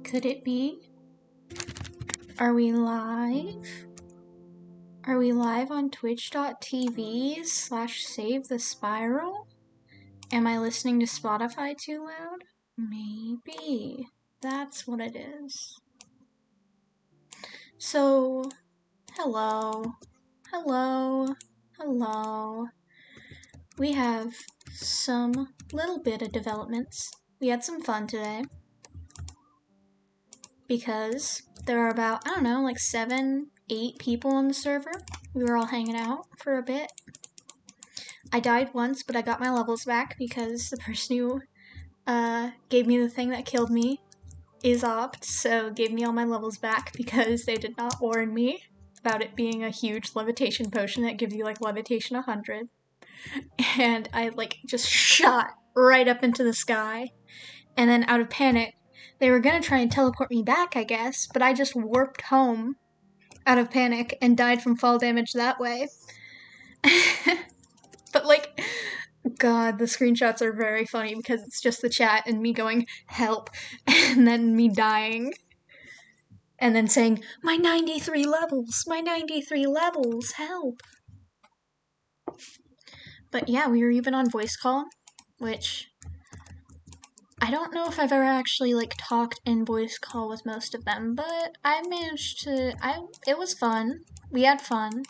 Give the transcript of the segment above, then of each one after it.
Could it be? Are we live? Are we live on twitch.tv/save the spiral? Am I listening to Spotify too loud? Maybe. That's what it is. So, hello. We have some little bit of developments. We had some fun today. Because there are about, 7, 8 people on the server. We were all hanging out for a bit. I died once, but I got my levels back because the person who gave me the thing that killed me is opt, so gave me all my levels back because they did not warn me about it being a huge levitation potion that gives you levitation 100. And I just shot right up into the sky. And then out of panic, they were gonna try and teleport me back, I guess, but I just warped home out of panic and died from fall damage that way. But God, the screenshots are very funny because it's just the chat and me going, help, and then me dying. And then saying, my 93 levels, help. But yeah, we were even on voice call, which I don't know if I've ever actually talked in voice call with most of them, but I managed to, it was fun. We had fun.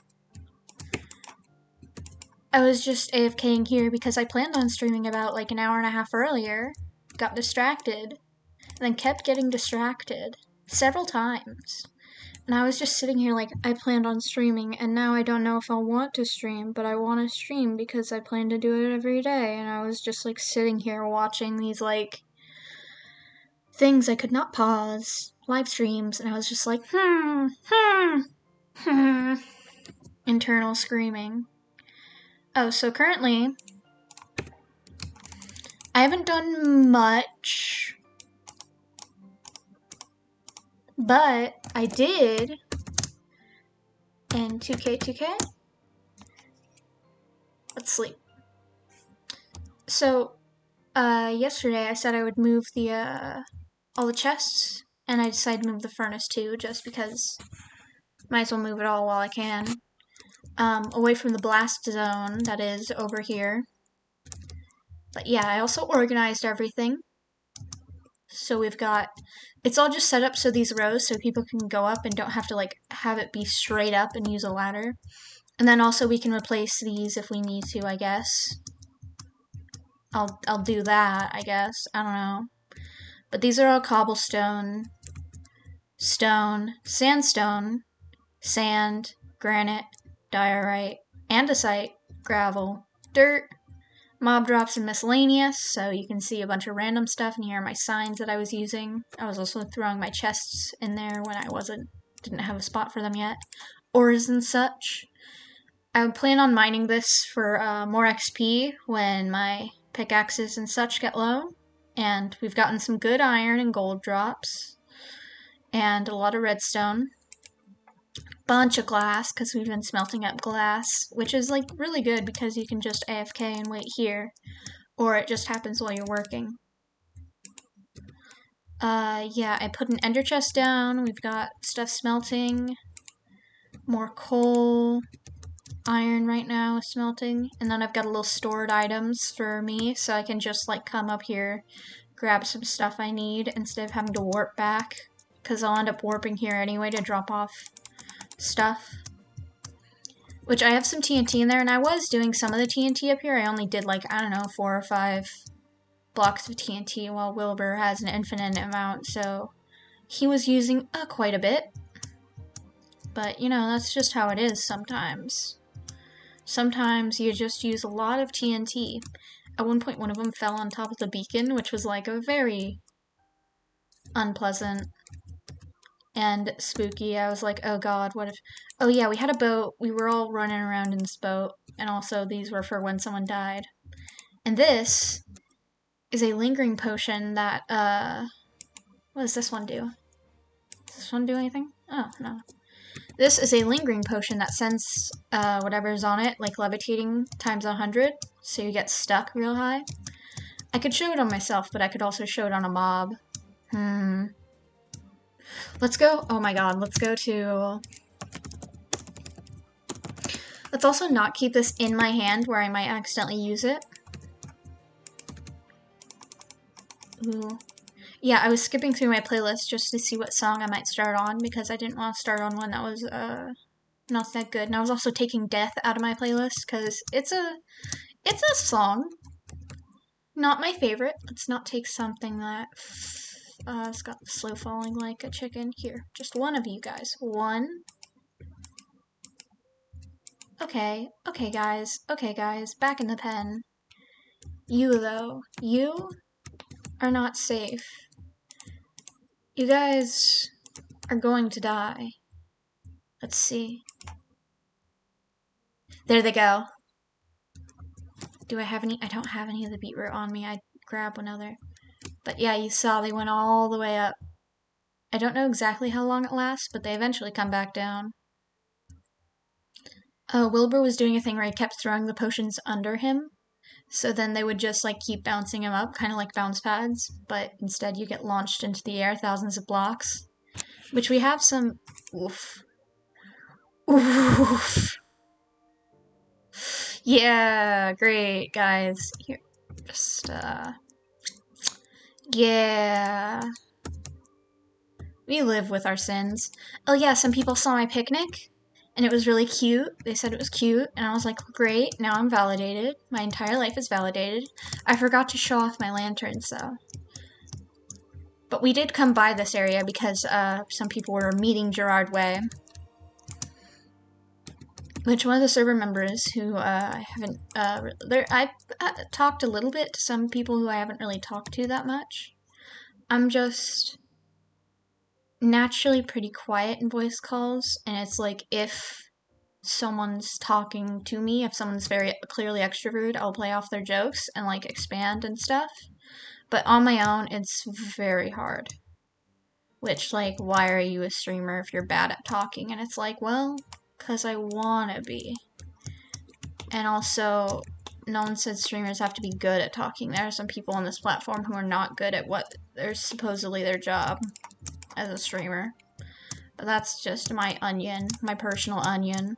I was just AFKing here because I planned on streaming about an hour and a half earlier, got distracted, and then kept getting distracted several times. And I was just sitting here I planned on streaming, and now I don't know if I'll want to stream, but I want to stream because I plan to do it every day, and I was just sitting here watching these things I could not pause, live streams, and I was just internal screaming. Oh, so currently, I haven't done much, but I did in 2K. Let's sleep. So, yesterday I said I would move all the chests, and I decided to move the furnace too, just because might as well move it all while I can. Away from the blast zone that is over here. But yeah, I also organized everything. So we've got, it's all just set up so these rows so people can go up and don't have to have it be straight up and use a ladder. And then also we can replace these if we need to, I guess. I'll do that, I guess. I don't know. But these are all cobblestone, stone, sandstone, sand, granite, diorite, andesite, gravel, dirt, mob drops, and miscellaneous, so you can see a bunch of random stuff, and here are my signs that I was using. I was also throwing my chests in there when I didn't have a spot for them yet. Ores and such. I would plan on mining this for more XP when my pickaxes and such get low, and we've gotten some good iron and gold drops, and a lot of redstone. Bunch of glass, because we've been smelting up glass, which is really good because you can just AFK and wait here, or it just happens while you're working. Yeah, I put an ender chest down, we've got stuff smelting, more coal, iron right now is smelting, and then I've got a little stored items for me, so I can just come up here, grab some stuff I need instead of having to warp back, because I'll end up warping here anyway to drop off stuff. Which I have some TNT in there, and I was doing some of the TNT up here. I only did 4 or 5 blocks of TNT, while Wilbur has an infinite amount, so he was using quite a bit. But, that's just how it is sometimes. Sometimes you just use a lot of TNT. At one point, one of them fell on top of the beacon, which was a very unpleasant and spooky. I was oh god, what if... Oh yeah, we had a boat. We were all running around in this boat, and also these were for when someone died. And this is a lingering potion that, what does this one do? Does this one do anything? Oh, no. This is a lingering potion that sends, whatever's on it, levitating times 100, so you get stuck real high. I could show it on myself, but I could also show it on a mob. Let's go. Oh my god, let's go to... Let's also not keep this in my hand where I might accidentally use it. Ooh. Yeah, I was skipping through my playlist just to see what song I might start on because I didn't want to start on one that was not that good. And I was also taking Death out of my playlist because it's a song. Not my favorite. Let's not take something that it's got slow falling like a chicken. Here, just one of you guys. One. Okay, okay guys, back in the pen. You though, you are not safe. You guys are going to die. Let's see. There they go. Do I have any? I don't have any of the beetroot on me. I'd grab another. But yeah, you saw they went all the way up. I don't know exactly how long it lasts, but they eventually come back down. Wilbur was doing a thing where he kept throwing the potions under him. So then they would just like keep bouncing him up, kind of like bounce pads, but instead you get launched into the air thousands of blocks. Which we have some... Oof. Oof. Yeah, great, guys. Here, just, yeah. We live with our sins. Oh yeah, some people saw my picnic, and it was really cute. They said it was cute, and I was like, great, now I'm validated. My entire life is validated. I forgot to show off my lanterns, though. But we did come by this area because, some people were meeting Gerard Way. Which one of the server members who I haven't I've talked a little bit to some people who I haven't really talked to that much. I'm just naturally pretty quiet in voice calls, and it's like if someone's talking to me, if someone's very clearly extroverted, I'll play off their jokes and like expand and stuff. But on my own, it's very hard. Which, like, why are you a streamer if you're bad at talking? And it's like, well, because I want to be. And also, no one said streamers have to be good at talking. There are some people on this platform who are not good at what they're supposedly their job as a streamer. But that's just my onion, my personal onion.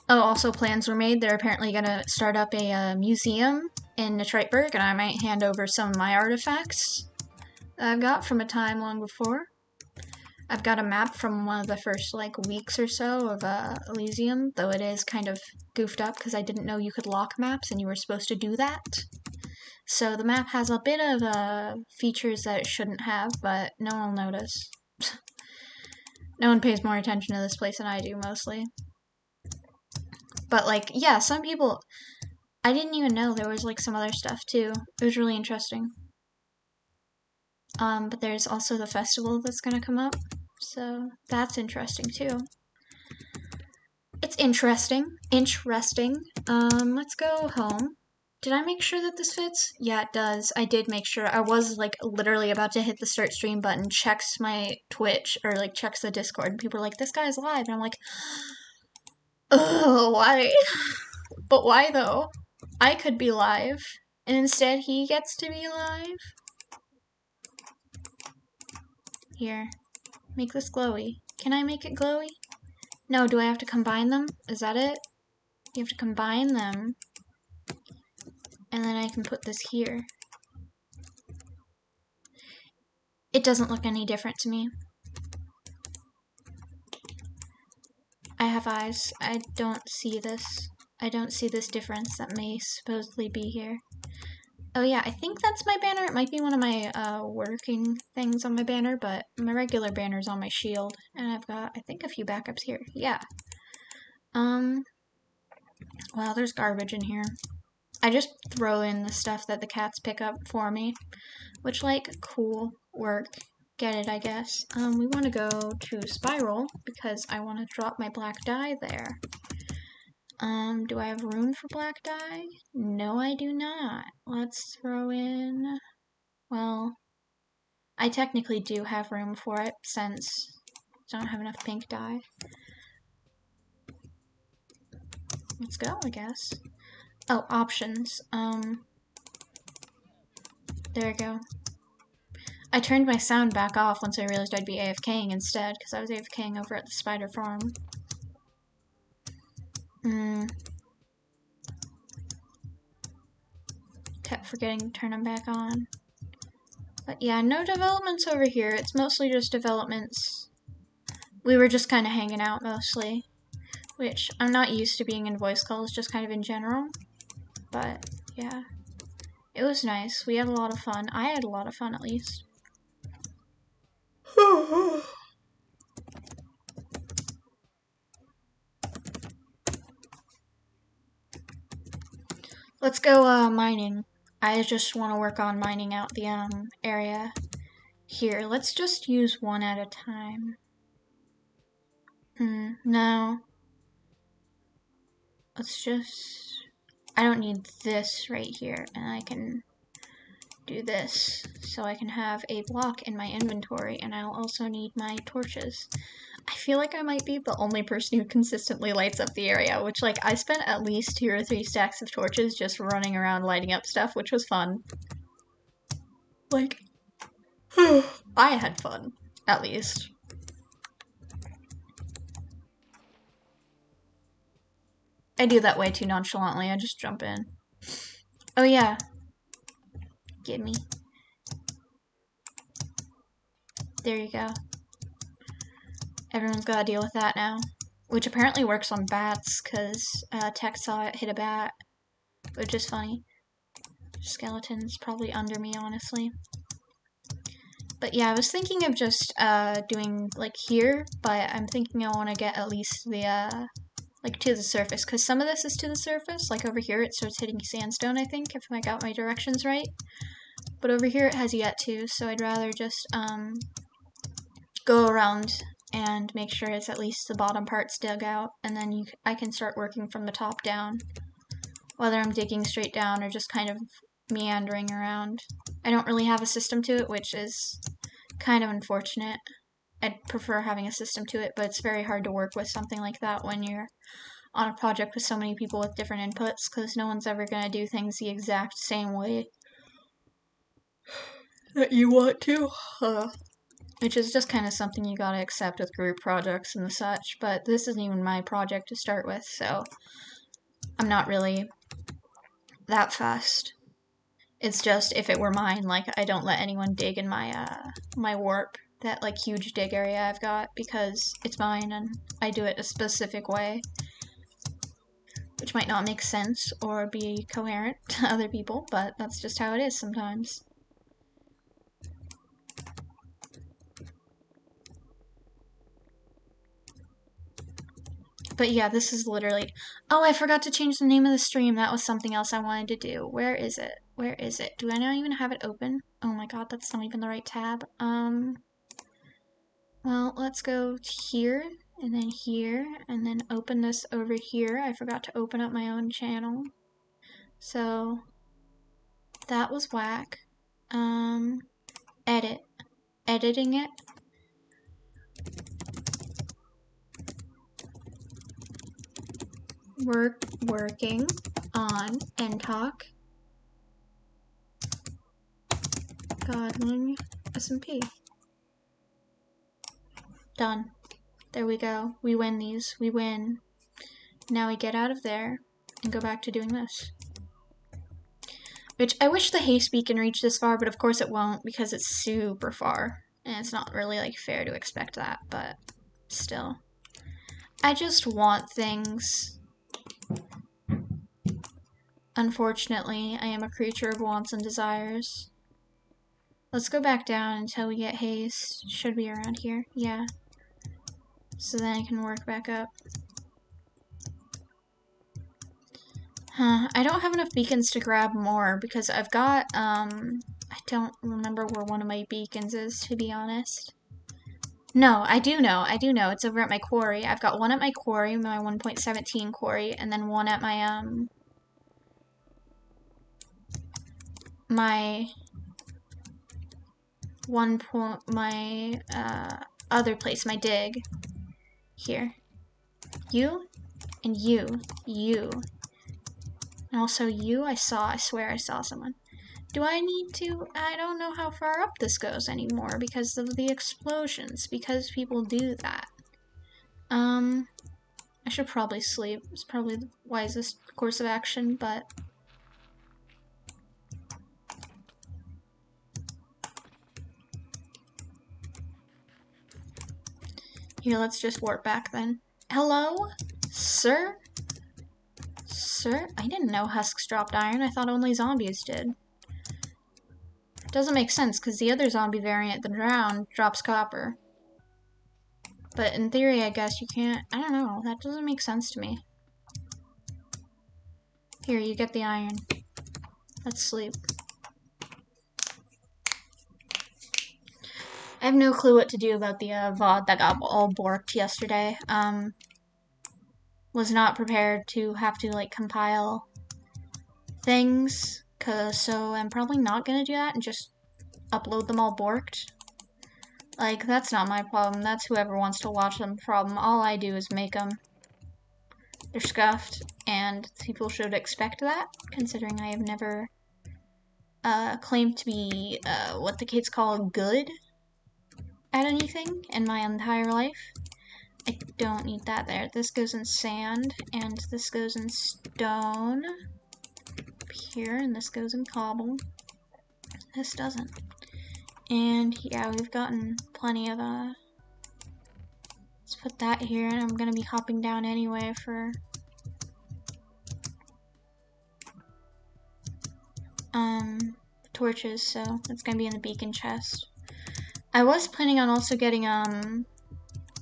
Oh, also plans were made. They're apparently going to start up a museum in Detroitburg, and I might hand over some of my artifacts that I've got from a time long before. I've got a map from one of the first, like, weeks or so of Elysium, though it is kind of goofed up because I didn't know you could lock maps and you were supposed to do that. So the map has a bit of features that it shouldn't have, but no one will notice. No one pays more attention to this place than I do, mostly. But, like, yeah, some people... I didn't even know there was, like, some other stuff, too. It was really interesting. But there's also the festival that's gonna come up. So that's interesting too. It's interesting. Let's go home. Did I make sure that this fits? Yeah, it does. I did make sure. I was like literally about to hit the start stream button, checks my Twitch, or like checks the Discord, and people are like, this guy's live. And I'm like, oh, why? But why though? I could be live, and instead he gets to be live. Here. Make this glowy. Can I make it glowy? No, do I have to combine them? Is that it? You have to combine them. And then I can put this here. It doesn't look any different to me. I have eyes. I don't see this. I don't see this difference that may supposedly be here. Oh yeah, I think that's my banner. It might be one of my working things on my banner, but my regular banner's on my shield. And I've got, I think, a few backups here. Yeah. Wow, there's garbage in here. I just throw in the stuff that the cats pick up for me. Which, like, cool work. Get it, I guess. We want to go to Spiral because I want to drop my black dye there. Do I have room for black dye? No, I do not. Let's throw in... Well, I technically do have room for it since I don't have enough pink dye. Let's go, I guess. Oh, options. There we go. I turned my sound back off once I realized I'd be AFKing instead, because I was AFKing over at the spider farm. Kept forgetting to turn them back on. But yeah, no developments over here. It's mostly just developments. We were just kind of hanging out mostly, which I'm not used to being in voice calls, just kind of in general. But yeah, it was nice. We had a lot of fun. I had a lot of fun, at least. Let's go mining. I just want to work on mining out the area here. Let's just use one at a time. No. Let's just... I don't need this right here, and I can do this so I can have a block in my inventory, and I'll also need my torches. I feel like I might be the only person who consistently lights up the area, which, like, I spent at least 2 or 3 stacks of torches just running around lighting up stuff, which was fun. Like, I had fun, at least. I do that way too nonchalantly, I just jump in. Oh yeah. Get me. There you go. Everyone's gotta deal with that now. Which apparently works on bats, because Tech saw it hit a bat. Which is funny. Skeleton's probably under me, honestly. But yeah, I was thinking of just doing like here, but I'm thinking I want to get at least the like to the surface, because some of this is to the surface. Like over here it starts hitting sandstone, I think, if I got my directions right. But over here it has yet to, so I'd rather just go around and make sure it's at least the bottom part's dug out, and then I can start working from the top down, whether I'm digging straight down or just kind of meandering around. I don't really have a system to it, which is kind of unfortunate. I'd prefer having a system to it, but it's very hard to work with something like that when you're on a project with so many people with different inputs, because no one's ever going to do things the exact same way that you want to. Which is just kind of something you gotta accept with group projects and such, but this isn't even my project to start with, so I'm not really that fussed. It's just, if it were mine, like, I don't let anyone dig in my, my warp, that, like, huge dig area I've got, because it's mine and I do it a specific way, which might not make sense or be coherent to other people, but that's just how it is sometimes. But yeah, this is literally... Oh, I forgot to change the name of the stream. That was something else I wanted to do. Where is it? Where is it? Do I not even have it open? Oh my god, that's not even the right tab. Well, let's go here, and then open this over here. I forgot to open up my own channel. So, that was whack. Edit. Editing it. Working on Entokk, godling, SMP. Done. There we go. We win these. We win. Now we get out of there and go back to doing this. Which, I wish the haste beacon reached this far, but of course it won't because it's super far. And it's not really, like, fair to expect that, but still. I just want things. Unfortunately, I am a creature of wants and desires. Let's go back down until we get haste. Should be around here. Yeah. So then I can work back up. I don't have enough beacons to grab more because I've got, I don't remember where one of my beacons is, to be honest. No, I do know. It's over at my quarry. I've got one at my quarry, my 1.17 quarry, and then one at my, other place, my dig. Here. You, and you. And also you, I swear I saw someone. Do I need to? I don't know how far up this goes anymore because of the explosions, because people do that. I should probably sleep. It's probably the wisest course of action, but... Here, let's just warp back then. Hello? Sir? Sir? I didn't know husks dropped iron. I thought only zombies did. It doesn't make sense, because the other zombie variant, the drowned, drops copper. But in theory, I guess you can't... I don't know. That doesn't make sense to me. Here, you get the iron. Let's sleep. I have no clue what to do about the VOD that got all borked yesterday. Was not prepared to have to, like, compile things, so I'm probably not gonna do that and just upload them all borked. Like, that's not my problem. That's whoever wants to watch them problem. All I do is make them. They're scuffed, and people should expect that, considering I have never claimed to be what the kids call good at anything in my entire life. I don't need that there. This goes in sand, and this goes in stone. Up here, and this goes in cobble. This doesn't. And yeah, we've gotten plenty of let's put that here, and I'm gonna be hopping down anyway for torches, so that's gonna be in the beacon chest. I was planning on also getting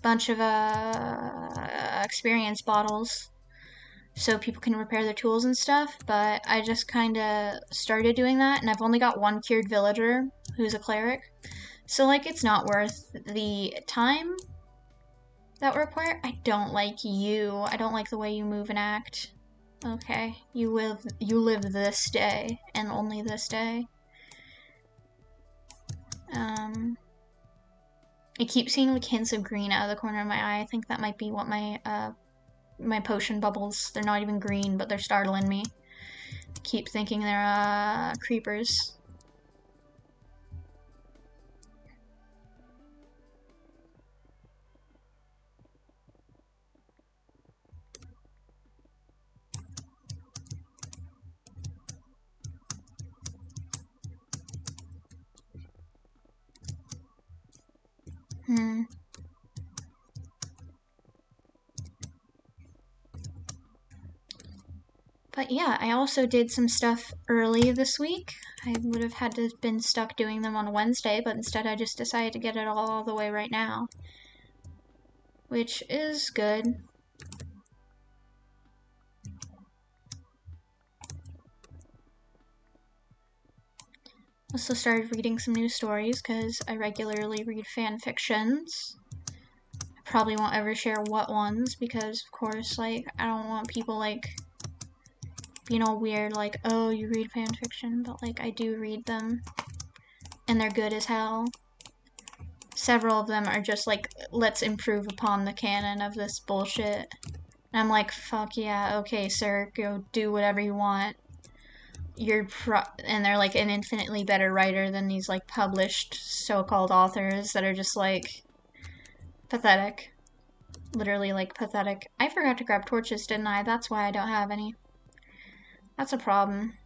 bunch of experience bottles so people can repair their tools and stuff, but I just kind of started doing that, and I've only got one cured villager who's a cleric, so like it's not worth the time that we require. I don't like you. I don't like the way you move and act. Okay, you live this day and only this day. I keep seeing like hints of green out of the corner of my eye. I think that might be what my my potion bubbles. They're not even green, but they're startling me. I keep thinking they're creepers. But yeah, I also did some stuff early this week. I would have had to been stuck doing them on Wednesday, but instead I just decided to get it all the way right now, which is good. Also started reading some new stories because I regularly read fan fictions. I probably won't ever share what ones because, of course, like, I don't want people, like, being all weird, like, oh, you read fan fiction, but, like, I do read them, and they're good as hell. Several of them are just, like, let's improve upon the canon of this bullshit. And I'm like, fuck yeah, okay, sir, go do whatever you want. And they're like an infinitely better writer than these like published so-called authors that are just like pathetic. Literally like pathetic. I forgot to grab torches, didn't I? That's why I don't have any. That's a problem.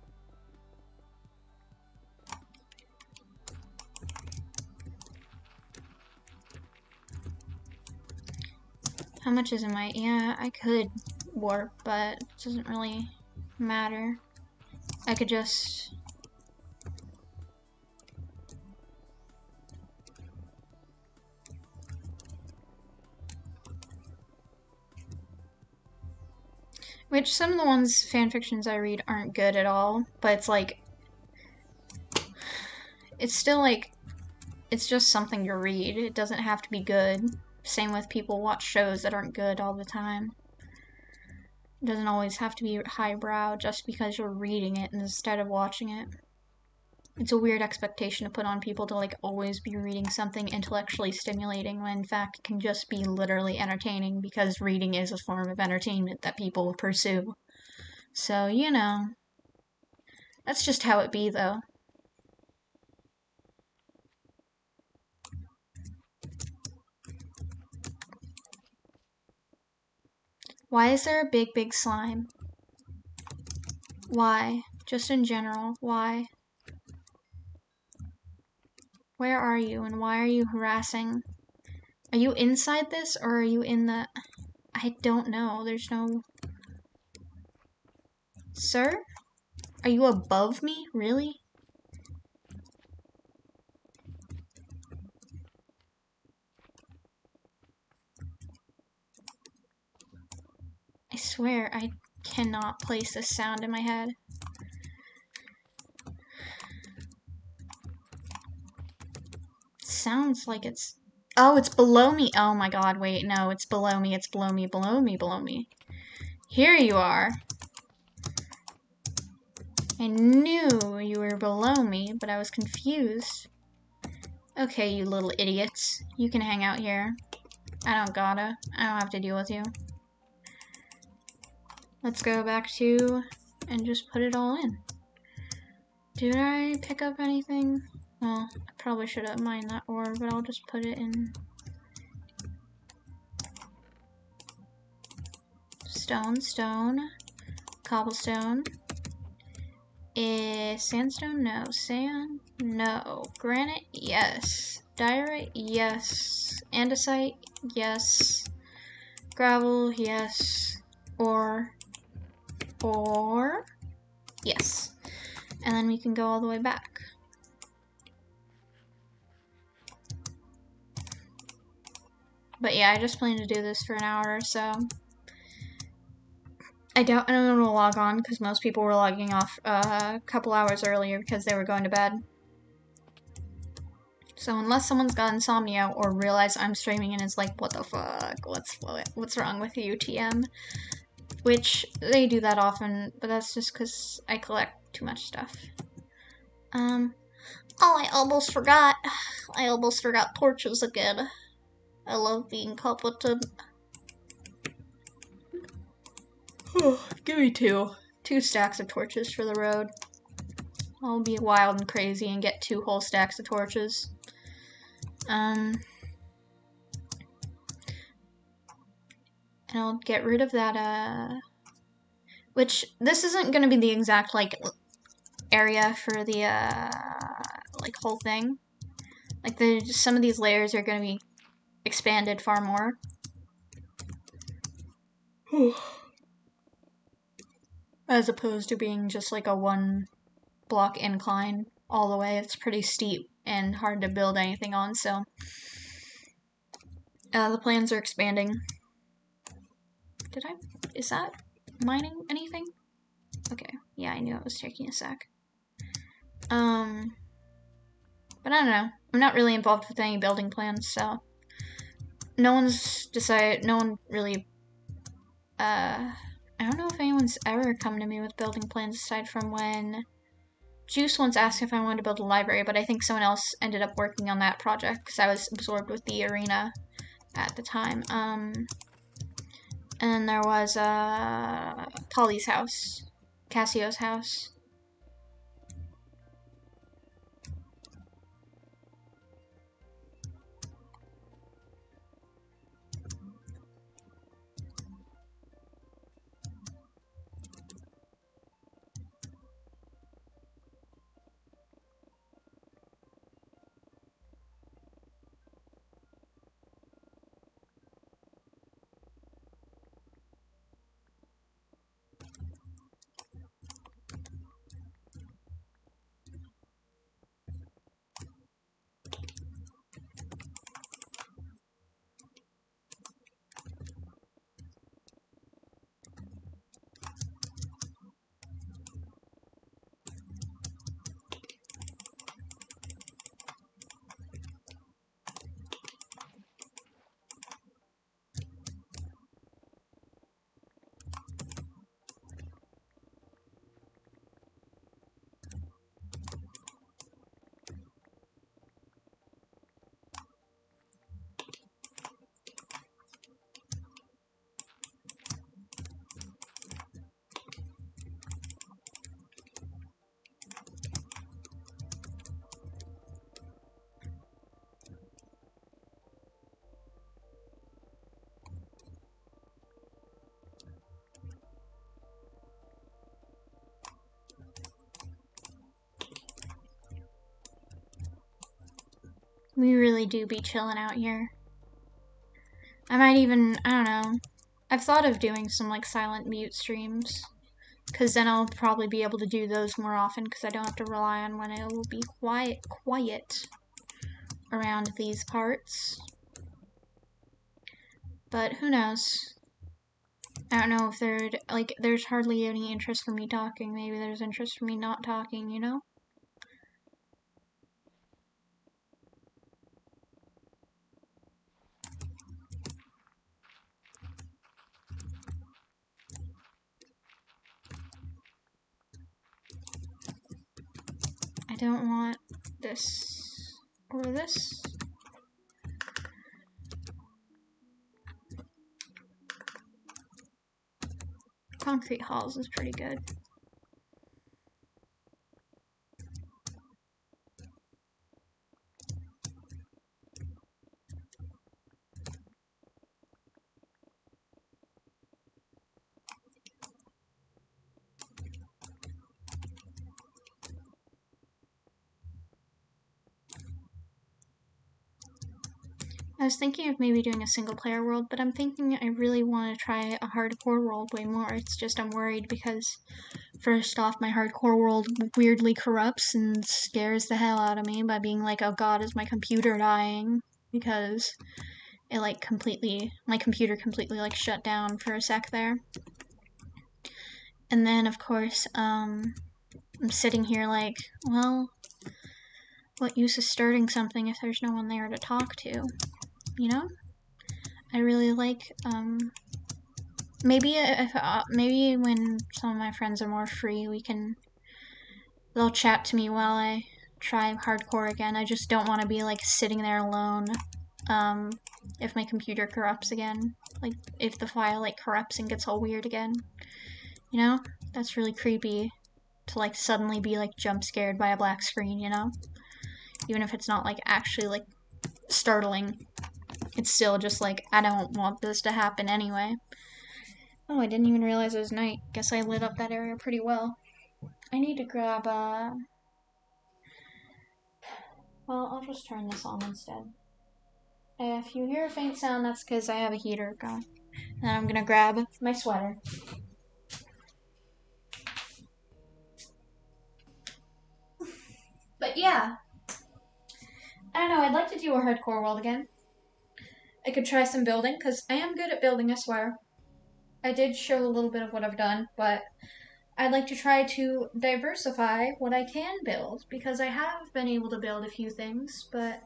How much is in my... Yeah, I could warp, but it doesn't really matter. I could just... Which some of the ones, fanfictions I read aren't good at all, but it's like... It's still like... It's just something to read. It doesn't have to be good. Same with people watch shows that aren't good all the time. It doesn't always have to be highbrow just because you're reading it instead of watching it. It's a weird expectation to put on people to like always be reading something intellectually stimulating when in fact it can just be literally entertaining because reading is a form of entertainment that people pursue. So, you know, that's just how it be though. Why is there a big slime? Why? Just in general, why? Where are you and why are you harassing? Are you inside this or are you in the... I don't know. There's no... Sir? Are you above me? Really? I swear I cannot place this sound in my head. It sounds like it's... Oh, it's below me. Oh my god, wait, no, it's below me, it's below me, below me, below me. Here you are. I knew you were below me, but I was confused. Okay, you little idiots. You can hang out here. I don't gotta. I don't have to deal with you. Let's go back to... and just put it all in. Did I pick up anything? Well, I probably should have mined that ore, but I'll just put it in. Stone. Cobblestone. Sandstone? No. Sand? No. Granite? Yes. Diorite? Yes. Andesite? Yes. Gravel? Yes. Ore? Yes. And then we can go all the way back. But yeah, I just plan to do this for an hour or so. I doubt anyone will log on because most people were logging off a couple hours earlier because they were going to bed. So unless someone's got insomnia or realize I'm streaming and is like, what the fuck, what's wrong with you, TM? Which they do that often, but that's just because I collect too much stuff. Oh, I almost forgot. Torches again. I love being competent. Give me two stacks of torches for the road. I'll be wild and crazy and get 2 whole stacks of torches. And I'll get rid of that, which, this isn't gonna be the exact, like, area for the, like, whole thing. Like, some of these layers are gonna be expanded far more. As opposed to being just, like, a 1-block incline all the way. It's pretty steep and hard to build anything on, so... the plans are expanding. Is that mining anything? Okay, yeah, I knew it was taking a sec. But I don't know. I'm not really involved with any building plans, so no one really, I don't know if anyone's ever come to me with building plans aside from when Juice once asked if I wanted to build a library, but I think someone else ended up working on that project because I was absorbed with the arena at the time. And then there was Polly's house, Cassio's house. We really do be chilling out here. I might even, I don't know, I've thought of doing some like silent mute streams, because then I'll probably be able to do those more often because I don't have to rely on when it will be quiet around these parts. But who knows? I don't know if there's hardly any interest for me talking. Maybe there's interest for me not talking, you know? I don't want this or this. Concrete halls is pretty good. I was thinking of maybe doing a single player world, but I'm thinking I really want to try a hardcore world way more. It's just I'm worried because, first off, my hardcore world weirdly corrupts and scares the hell out of me by being like, oh god, is my computer dying? Because it my computer completely like shut down for a sec there. And then, of course, I'm sitting here like, well, what use is starting something if there's no one there to talk to? You know? I really like, maybe when some of my friends are more free, they'll chat to me while I try hardcore again. I just don't want to be, like, sitting there alone, if my computer corrupts again. Like, if the file, like, corrupts and gets all weird again. You know? That's really creepy to, like, suddenly be, like, jump scared by a black screen, you know? Even if it's not, like, actually, like, startling. It's still just like, I don't want this to happen anyway. Oh, I didn't even realize it was night. Guess I lit up that area pretty well. I need to grab well, I'll just turn this on instead. If you hear a faint sound, that's because I have a heater going. And I'm gonna grab my sweater. But yeah. I don't know, I'd like to do a hardcore world again. I could try some building, because I am good at building, I swear. I did show a little bit of what I've done, but I'd like to try to diversify what I can build, because I have been able to build a few things, but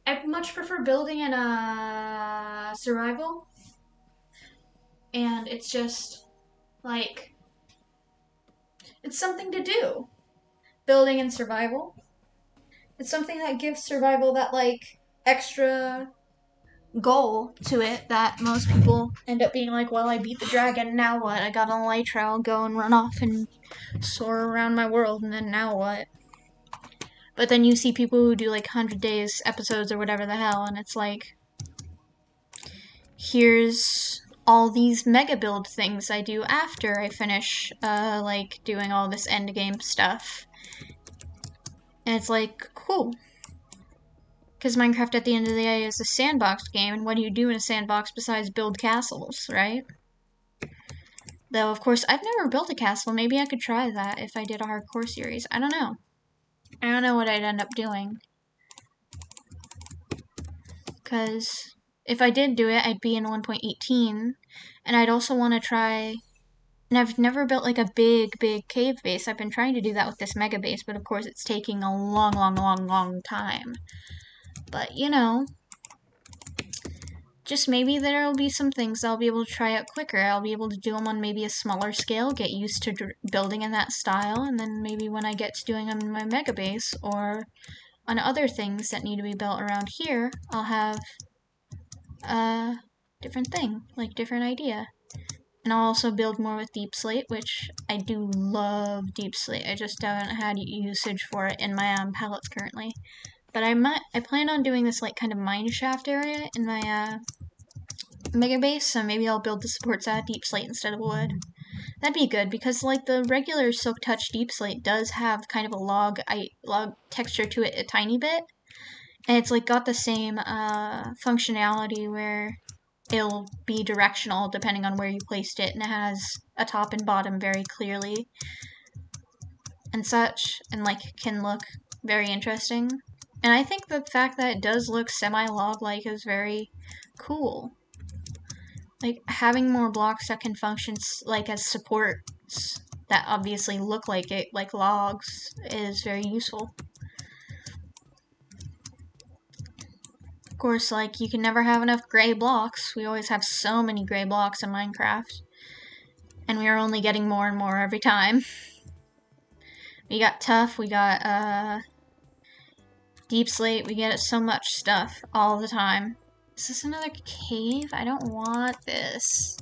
I much prefer building in a survival, and it's just, like, it's something to do. Building in survival. It's something that gives survival that, like, extra goal to it that most people end up being like, well, I beat the dragon, now what? I got on a light trail, go and run off and soar around my world, and then now what? But then you see people who do like 100 days episodes or whatever the hell, and it's like, here's all these mega build things I do after I finish like doing all this end game stuff. And it's like, cool. Because Minecraft at the end of the day is a sandbox game, and what do you do in a sandbox besides build castles, right? Though, of course, I've never built a castle. Maybe I could try that if I did a hardcore series. I don't know. I don't know what I'd end up doing. Because if I did do it, I'd be in 1.18, and I'd also want to try... And I've never built like a big cave base. I've been trying to do that with this mega base, but of course it's taking a long time. But, you know, just maybe there'll be some things I'll be able to try out quicker. I'll be able to do them on maybe a smaller scale, get used to building in that style, and then maybe when I get to doing them in my mega base or on other things that need to be built around here, I'll have a different thing, like different idea. And I'll also build more with deep slate, which I do love deep slate. I just haven't had usage for it in my palettes currently. But I plan on doing this like kind of mine shaft area in my mega base, so maybe I'll build the supports out of deep slate instead of wood. That'd be good because like the regular Silk Touch deep slate does have kind of a log texture to it a tiny bit, And it's like got the same functionality where it'll be directional depending on where you placed it, and it has a top and bottom very clearly and such, and like can look very interesting. And I think the fact that it does look semi-log-like is very cool. Like, having more blocks that can function like as supports that obviously look like it, like logs, is very useful. Of course, like, you can never have enough gray blocks. We always have so many gray blocks in Minecraft. And we are only getting more and more every time. We got tough, we got, deep slate, we get so much stuff all the time. Is this another cave? I don't want this.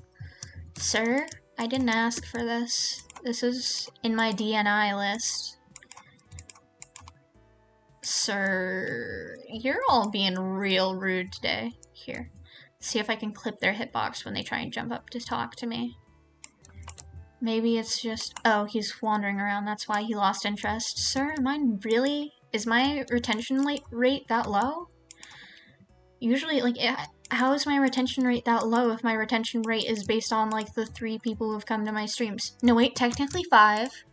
Sir, I didn't ask for this. This is in my DNI list. Sir, you're all being real rude today. Here, see if I can clip their hitbox when they try and jump up to talk to me. Maybe it's just, oh, he's wandering around, that's why he lost interest. Sir, is my retention rate that low? Usually, like, how is my retention rate that low if my retention rate is based on, like, the 3 people who have come to my streams? No, wait, technically 5.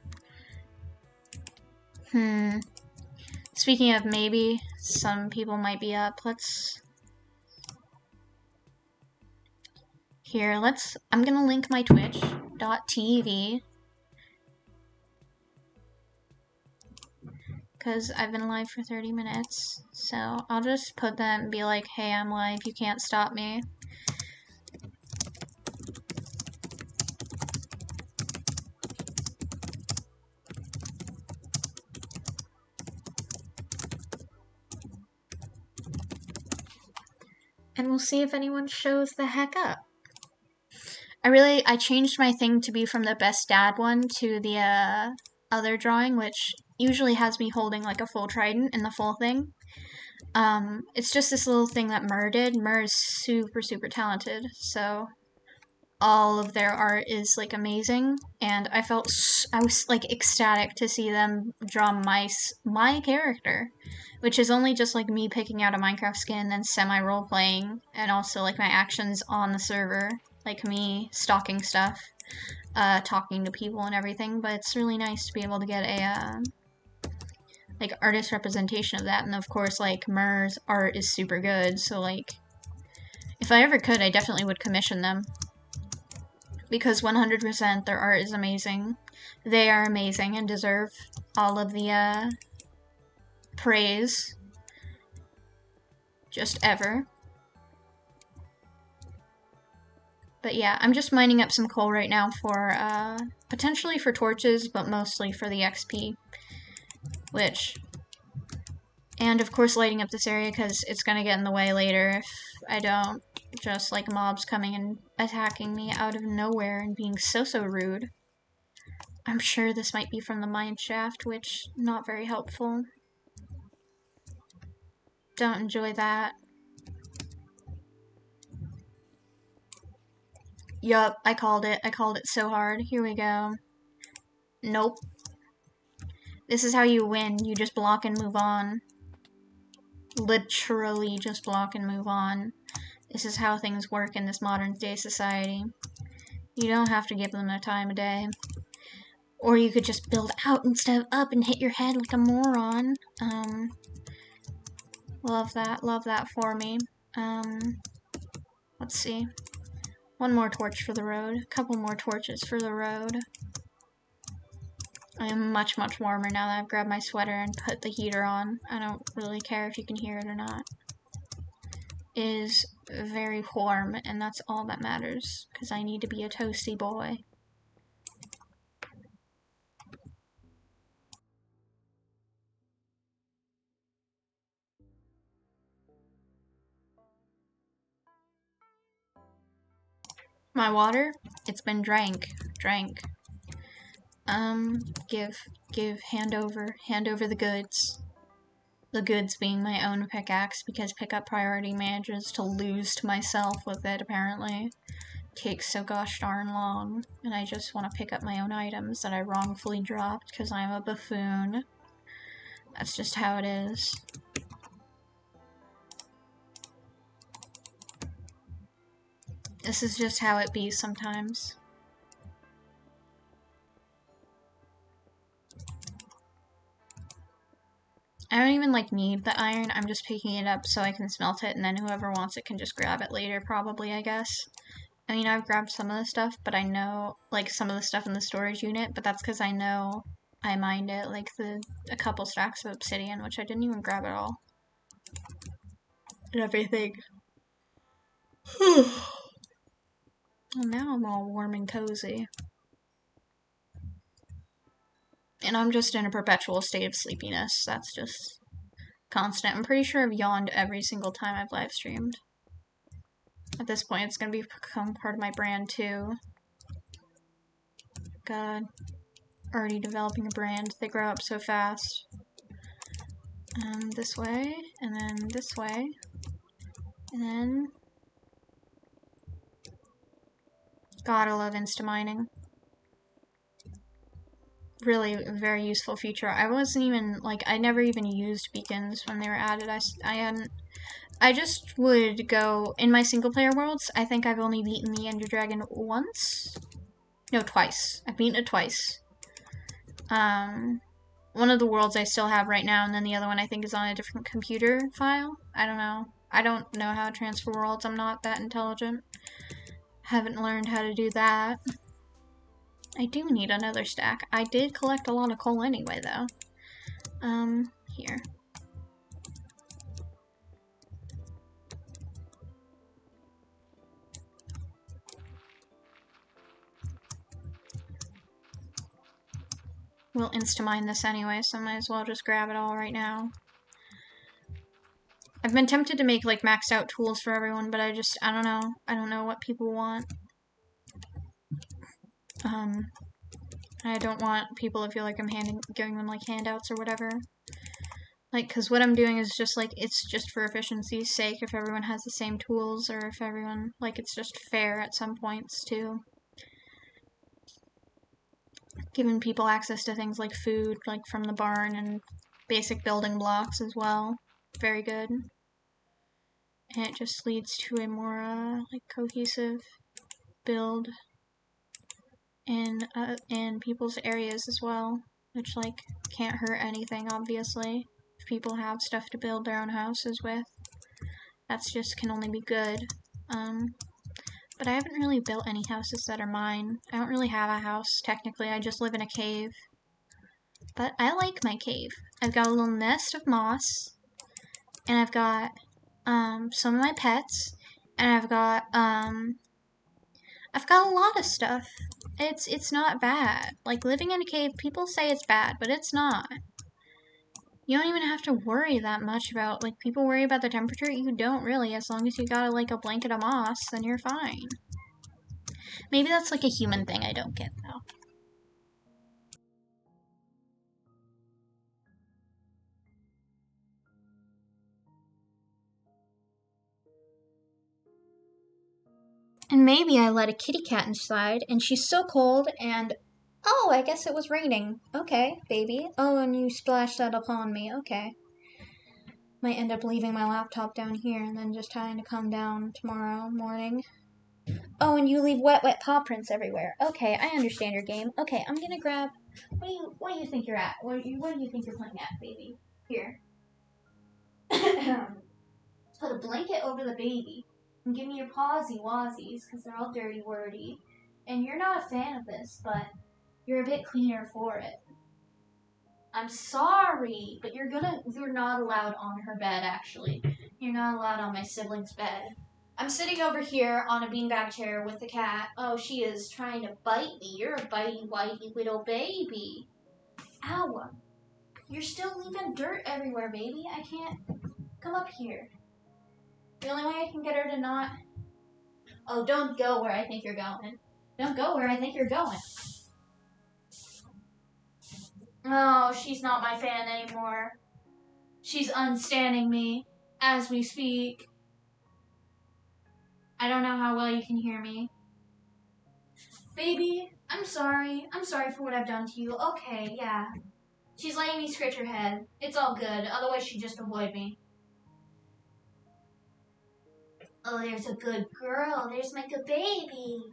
Speaking of maybe, some people might be up. I'm gonna link my twitch.tv because I've been live for 30 minutes. So I'll just put that and be like, hey, I'm live, you can't stop me. And we'll see if anyone shows the heck up. I changed my thing to be from the best dad one to the other drawing, which usually has me holding like a full trident in the full thing. It's just this little thing that Mur did. Mur is super, super talented, so all of their art is like amazing, and I was like ecstatic to see them draw my character, which is only just like me picking out a Minecraft skin and semi-role playing, and also like my actions on the server, like me stalking stuff, talking to people and everything. But it's really nice to be able to get a like artist representation of that. And of course, like, Mur's art is super good, so like if I ever could, I definitely would commission them, because 100% their art is amazing. They are amazing and deserve all of the praise just ever. But yeah, I'm just mining up some coal right now for potentially for torches, but mostly for the XP, and of course lighting up this area because it's gonna get in the way later if I don't. Just like mobs coming and attacking me out of nowhere and being so rude. I'm sure this might be from the mine shaft, which not very helpful. Don't enjoy that. Yup, I called it. I called it so hard. Here we go. Nope. This is how you win. You just block and move on. Literally just block and move on. This is how things work in this modern day society. You don't have to give them their time of day. Or you could just build out instead of up and hit your head like a moron. Love that for me. Let's see. One more torch for the road. A couple more torches for the road. I am much, much warmer now that I've grabbed my sweater and put the heater on. I don't really care if you can hear it or not. It is very warm, and that's all that matters, because I need to be a toasty boy. My water, it's been drank. Hand over the goods. The goods being my own pickaxe, because pickup priority manages to lose to myself with it, apparently. Takes so gosh darn long, and I just want to pick up my own items that I wrongfully dropped because I'm a buffoon. That's just how it is. This is just how it be sometimes. I don't even need the iron. I'm just picking it up so I can smelt it, and then whoever wants it can just grab it later, probably, I guess. I mean, I've grabbed some of the stuff, but I know, some of the stuff in the storage unit, but that's because I know I mined it, a couple stacks of obsidian, which I didn't even grab at all. And everything. Well, now I'm all warm and cozy. And I'm just in a perpetual state of sleepiness. That's just constant. I'm pretty sure I've yawned every single time I've live streamed. At this point, it's going to become part of my brand, too. God. Already developing a brand. They grow up so fast. This way, and then this way, and then... God, I love insta-mining. Really a very useful feature. I wasn't even, I never even used beacons when they were added. I just would go, in my single-player worlds, I think I've only beaten the Ender Dragon once? No, twice. I've beaten it twice. One of the worlds I still have right now, and then the other one I think is on a different computer file. I don't know. I don't know how to transfer worlds. I'm not that intelligent. Haven't learned how to do that. I do need another stack. I did collect a lot of coal anyway, though. Here. We'll insta-mine this anyway, so I might as well just grab it all right now. I've been tempted to make, maxed out tools for everyone, but I don't know. I don't know what people want. I don't want people to feel like I'm giving them, handouts or whatever. Because what I'm doing is just, it's just for efficiency's sake, if everyone has the same tools, or if everyone, it's just fair at some points, too. Giving people access to things like food, from the barn, and basic building blocks as well. Very good. And it just leads to a more, cohesive build in people's areas as well, which, can't hurt anything, obviously. If people have stuff to build their own houses with, that's just can only be good. But I haven't really built any houses that are mine. I don't really have a house, technically. I just live in a cave. But I like my cave. I've got a little nest of moss, and I've got, some of my pets, and I've got a lot of stuff. It's not bad. Living in a cave, people say it's bad, but it's not. You don't even have to worry that much about, people worry about the temperature. You don't really. As long as you got, a blanket of moss, then you're fine. Maybe that's, a human thing I don't get, though. And maybe I let a kitty cat inside, and she's so cold, and... Oh, I guess it was raining. Okay, baby. Oh, and you splashed that upon me. Okay. Might end up leaving my laptop down here and then just having to come down tomorrow morning. Oh, and you leave wet paw prints everywhere. Okay, I understand your game. Okay, I'm gonna grab... What do you think you're at? What do you think you're playing at, baby? Here. Put a blanket over the baby. And give me your pawsy wazzies, because they're all dirty wordy. And you're not a fan of this, but you're a bit cleaner for it. I'm sorry, but you're not allowed on her bed, actually. You're not allowed on my sibling's bed. I'm sitting over here on a beanbag chair with the cat. Oh, she is trying to bite me. You're a bitey, whitey little baby. Ow. You're still leaving dirt everywhere, baby. I can't... Come up here. The only way I can get her to not... Oh, don't go where I think you're going. Don't go where I think you're going. Oh, she's not my fan anymore. She's unstanning me as we speak. I don't know how well you can hear me. Baby, I'm sorry. I'm sorry for what I've done to you. Okay, yeah. She's letting me scratch her head. It's all good. Otherwise, she'd just avoid me. Oh, there's a good girl. There's my good baby.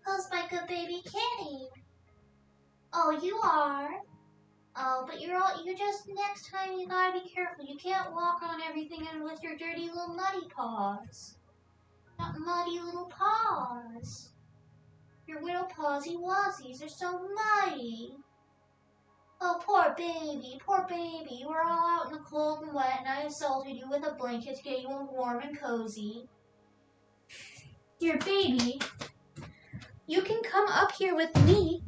Who's my good baby kitty? Oh, you are? Oh, but you just, next time you gotta be careful. You can't walk on everything and with your dirty little muddy paws. Not muddy little paws. Your little pawsy wazzies are so muddy. Oh, poor baby, poor baby. You were all out in the cold and wet, and I assaulted you with a blanket to get you all warm and cozy. Dear baby, you can come up here with me.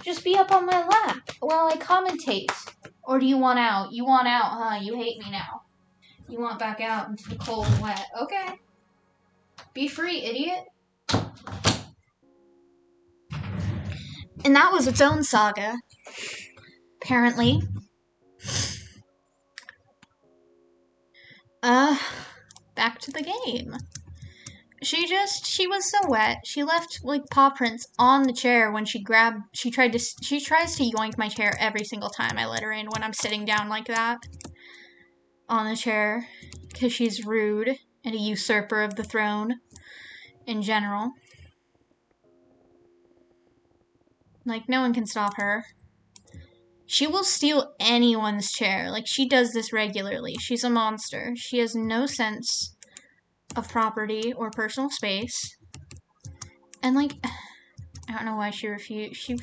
Just be up on my lap while I commentate. Or do you want out? You want out, huh? You hate me now. You want back out into the cold and wet. Okay. Be free, idiot. And that was its own saga. Apparently. Back to the game. She was so wet. She left like paw prints on the chair when she tries to yoink my chair every single time I let her in when I'm sitting down like that on the chair because she's rude and a usurper of the throne in general. Like, no one can stop her. She will steal anyone's chair. Like, she does this regularly. She's a monster. She has no sense of property or personal space. And, like, I don't know why she refused. She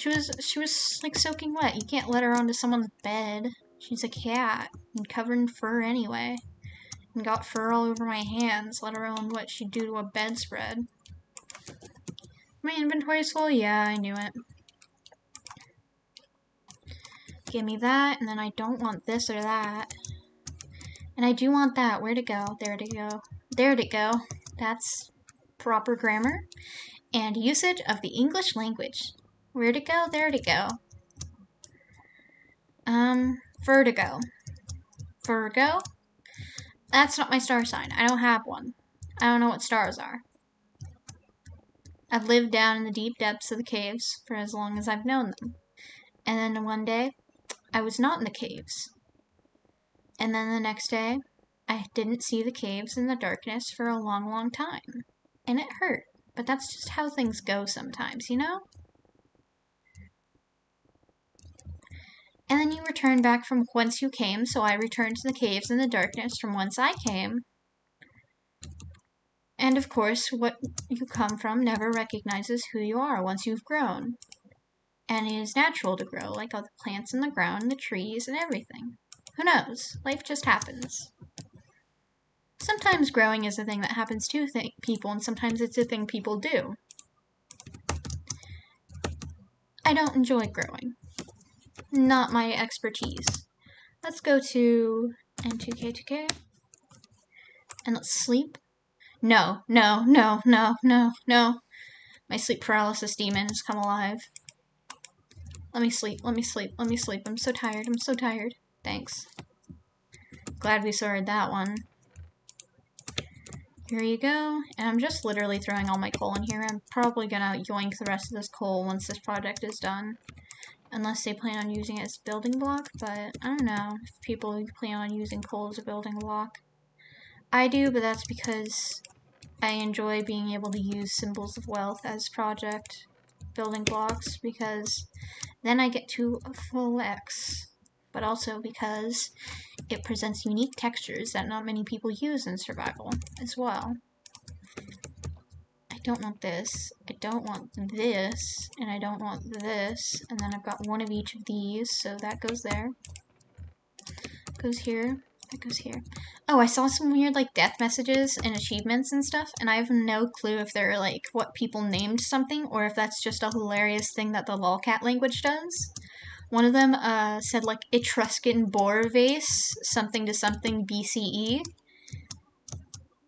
was, like, soaking wet. You can't let her onto someone's bed. She's a cat and covered in fur anyway. And got fur all over my hands, let alone what she'd do to a bedspread. My inventory's full? Yeah, I knew it. Give me that, and then I don't want this or that. And I do want that. Where'd it go? There'd it go. There'd it go. That's proper grammar and usage of the English language. Where'd it go? There'd it go. Vertigo. Virgo? That's not my star sign. I don't have one. I don't know what stars are. I've lived down in the deep depths of the caves for as long as I've known them. And then one day, I was not in the caves. And then the next day, I didn't see the caves in the darkness for a long, long time. And it hurt. But that's just how things go sometimes, you know? And then you return back from whence you came, so I returned to the caves in the darkness from whence I came. And of course, what you come from never recognizes who you are once you've grown. And it is natural to grow, like all the plants in the ground, the trees, and everything. Who knows? Life just happens. Sometimes growing is a thing that happens to people, and sometimes it's a thing people do. I don't enjoy growing. Not my expertise. Let's go to N2K2K. And let's sleep. No. My sleep paralysis demon has come alive. Let me sleep. I'm so tired. Thanks. Glad we sorted that one. Here you go. And I'm just literally throwing all my coal in here. I'm probably gonna yoink the rest of this coal once this project is done. Unless they plan on using it as a building block, but I don't know if people plan on using coal as a building block. I do, but that's because I enjoy being able to use symbols of wealth as project building blocks, because then I get to flex, but also because it presents unique textures that not many people use in survival as well. I don't want this, I don't want this, and I don't want this, and then I've got one of each of these, so that goes there. Goes here. That goes here. Oh, I saw some weird, like, death messages and achievements and stuff, and I have no clue if they're, like, what people named something, or if that's just a hilarious thing that the lolcat language does. One of them, said, like, Etruscan boar vase, something to something BCE.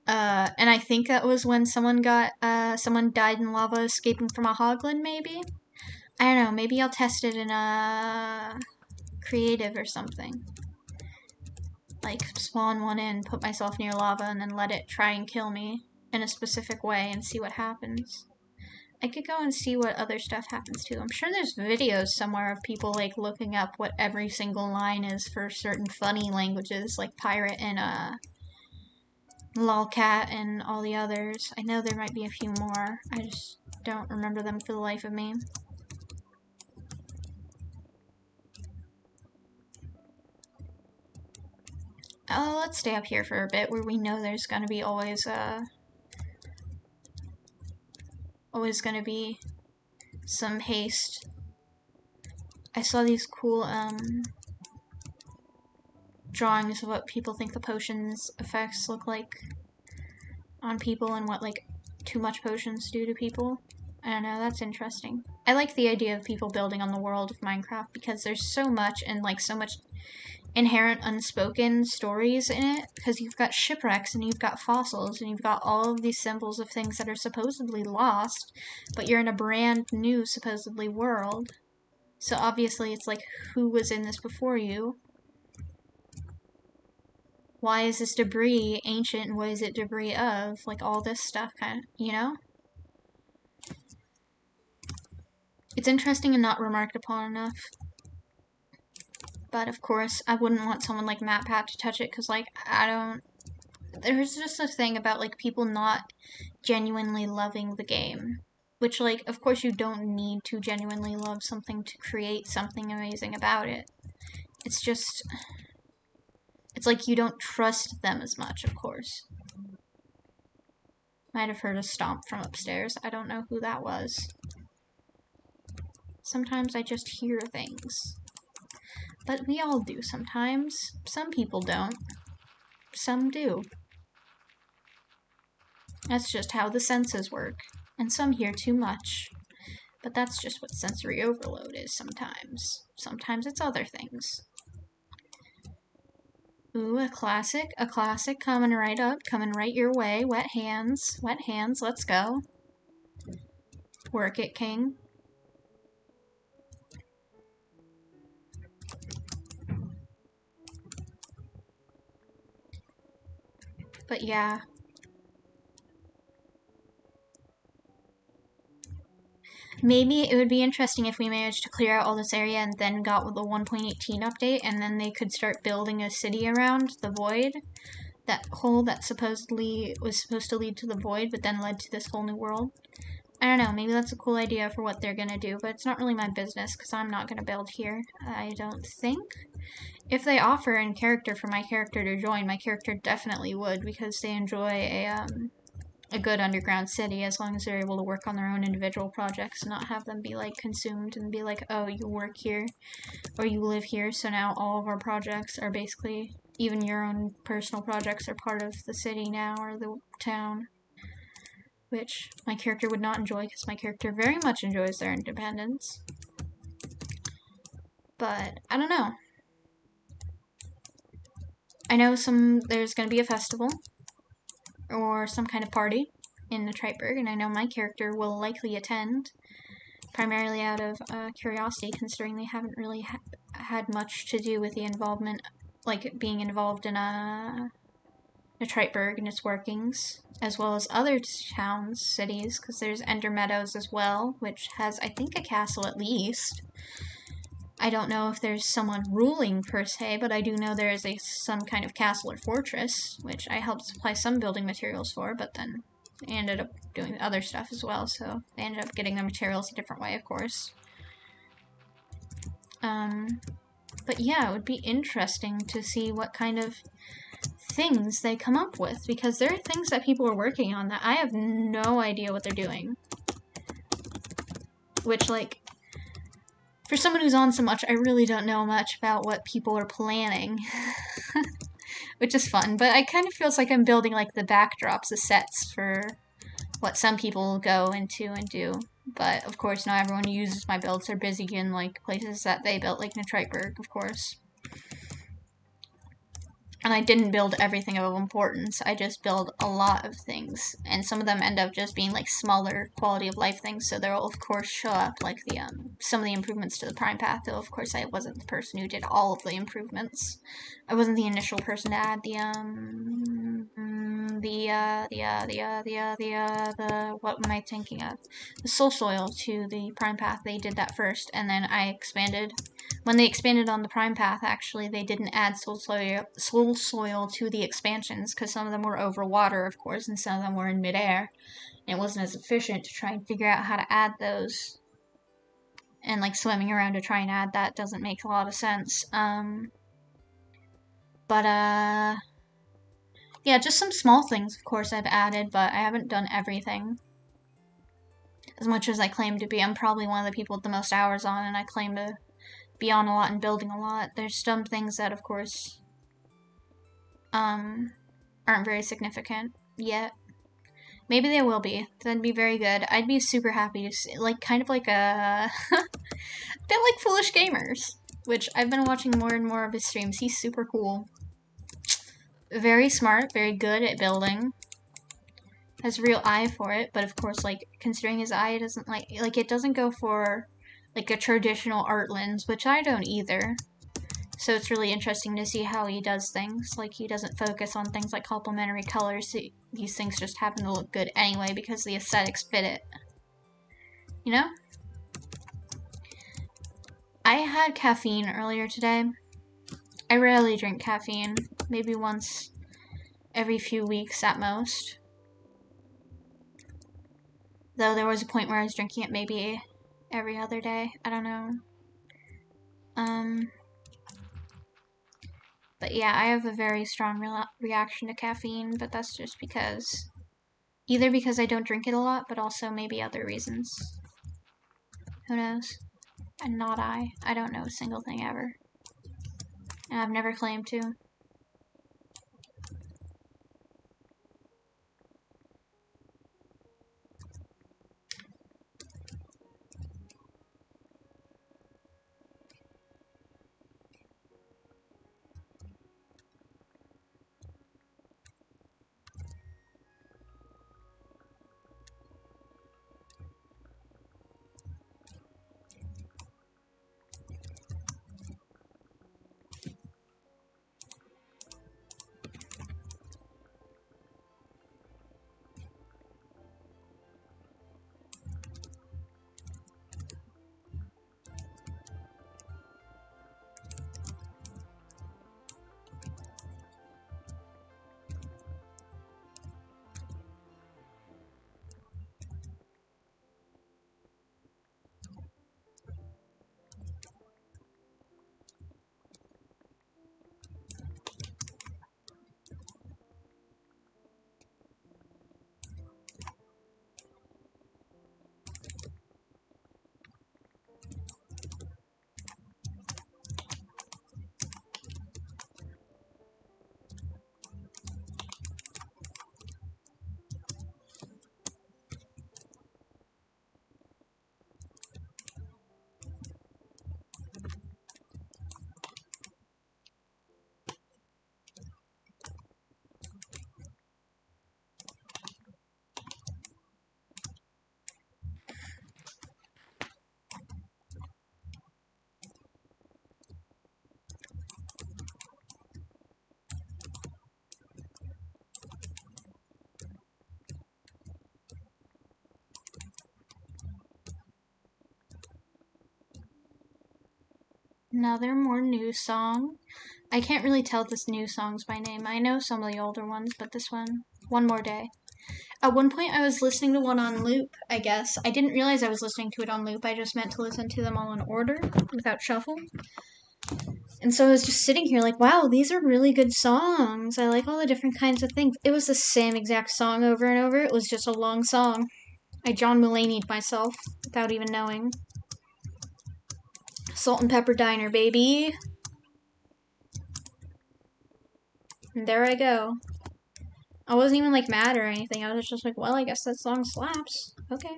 And I think that was when someone died in lava escaping from a hoglin, maybe? I don't know, maybe I'll test it in a creative or something. Like, spawn one in, put myself near lava, and then let it try and kill me in a specific way and see what happens. I could go and see what other stuff happens too. I'm sure there's videos somewhere of people, like, looking up what every single line is for certain funny languages, like pirate and, lolcat and all the others. I know there might be a few more. I just don't remember them for the life of me. Oh, let's stay up here for a bit where we know there's gonna be always gonna be some haste. I saw these cool drawings of what people think the potions effects look like on people and what like too much potions do to people. I don't know, that's interesting. I like the idea of people building on the world of Minecraft because there's so much and like so much inherent unspoken stories in it, because you've got shipwrecks and you've got fossils and you've got all of these symbols of things that are supposedly lost, but you're in a brand new supposedly world. So obviously it's like, who was in this before you? Why is this debris ancient and what is it debris of? Like all this stuff kind of, you know? It's interesting and not remarked upon enough. But of course, I wouldn't want someone like MatPat to touch it because, like, there's just a thing about, like, people not genuinely loving the game. Which, like, of course you don't need to genuinely love something to create something amazing about it. It's just, it's like you don't trust them as much, of course. Might have heard a stomp from upstairs. I don't know who that was. Sometimes I just hear things. But we all do sometimes. Some people don't. Some do. That's just how the senses work. And some hear too much. But that's just what sensory overload is sometimes. Sometimes it's other things. Ooh, a classic coming right up, coming right your way. Wet hands, let's go. Work it, king. But yeah. Maybe it would be interesting if we managed to clear out all this area and then got with the 1.18 update, and then they could start building a city around the void. That hole that supposedly was supposed to lead to the void, but then led to this whole new world. I don't know, maybe that's a cool idea for what they're gonna do, but it's not really my business, because I'm not gonna build here, I don't think. If they offer in character for my character to join, my character definitely would, because they enjoy a good underground city, as long as they're able to work on their own individual projects, not have them be like consumed and be like, oh, you work here or you live here, so now all of our projects are basically, even your own personal projects are part of the city now or the town, which my character would not enjoy because my character very much enjoys their independence. But I don't know. I know there's going to be a festival or some kind of party in Entokk, and I know my character will likely attend, primarily out of curiosity, considering they haven't really had much to do with the involvement, like being involved in Entokk and its workings, as well as other towns, cities, because there's Ender Meadows as well, which has, I think, a castle at least. I don't know if there's someone ruling per se, but I do know there is some kind of castle or fortress, which I helped supply some building materials for, but then they ended up doing other stuff as well, so they ended up getting their materials a different way, of course. But yeah, it would be interesting to see what kind of things they come up with, because there are things that people are working on that I have no idea what they're doing. Which, like, for someone who's on so much, I really don't know much about what people are planning. Which is fun, but it kind of feels like I'm building, like, the backdrops, the sets for what some people go into and do. But, of course, not everyone uses my builds. They're busy in, like, places that they built, like Entokk, of course. And I didn't build everything of importance, I just build a lot of things. And some of them end up just being like smaller quality of life things, so they'll of course show up, like the some of the improvements to the Prime Path, though of course I wasn't the person who did all of the improvements. I wasn't the initial person to add what am I thinking of? The soul soil to the Prime Path. They did that first, and then I expanded When they expanded on the Prime Path, actually, they didn't add soul soil to the expansions because some of them were over water, of course, and some of them were in midair. And it wasn't as efficient to try and figure out how to add those. And like swimming around to try and add that doesn't make a lot of sense. Yeah, just some small things, of course, I've added, but I haven't done everything. As much as I claim to be, I'm probably one of the people with the most hours on, and I claim to be on a lot and building a lot. There's some things that, of course, aren't very significant yet. Maybe they will be. That'd be very good. I'd be super happy to see, like, kind of like a bit like Foolish Gamers, which I've been watching more and more of his streams. He's super cool. Very smart, very good at building. Has a real eye for it, but of course, like, considering his eye, it doesn't, like, it doesn't go for, like, a traditional art lens, which I don't either. So it's really interesting to see how he does things. Like, he doesn't focus on things like complementary colors. These things just happen to look good anyway because the aesthetics fit it. You know? I had caffeine earlier today. I rarely drink caffeine. Maybe once every few weeks at most. Though there was a point where I was drinking it maybe every other day. I don't know. But yeah, I have a very strong reaction to caffeine, but that's just because... Either because I don't drink it a lot, but also maybe other reasons. Who knows? And not I. I don't know a single thing ever. And I've never claimed to. Another more new song. I can't really tell this new songs by name. I know some of the older ones, but this One More Day. At one point I was listening to one on loop, I guess. I didn't realize I was listening to it on loop. I just meant to listen to them all in order, without shuffle. And so I was just sitting here like, wow, these are really good songs. I like all the different kinds of things. It was the same exact song over and over. It was just a long song. I John Mulaney'd myself without even knowing. Salt and Pepper Diner, baby. And there I go. I wasn't even like mad or anything. I was just like, well, I guess that song slaps. Okay.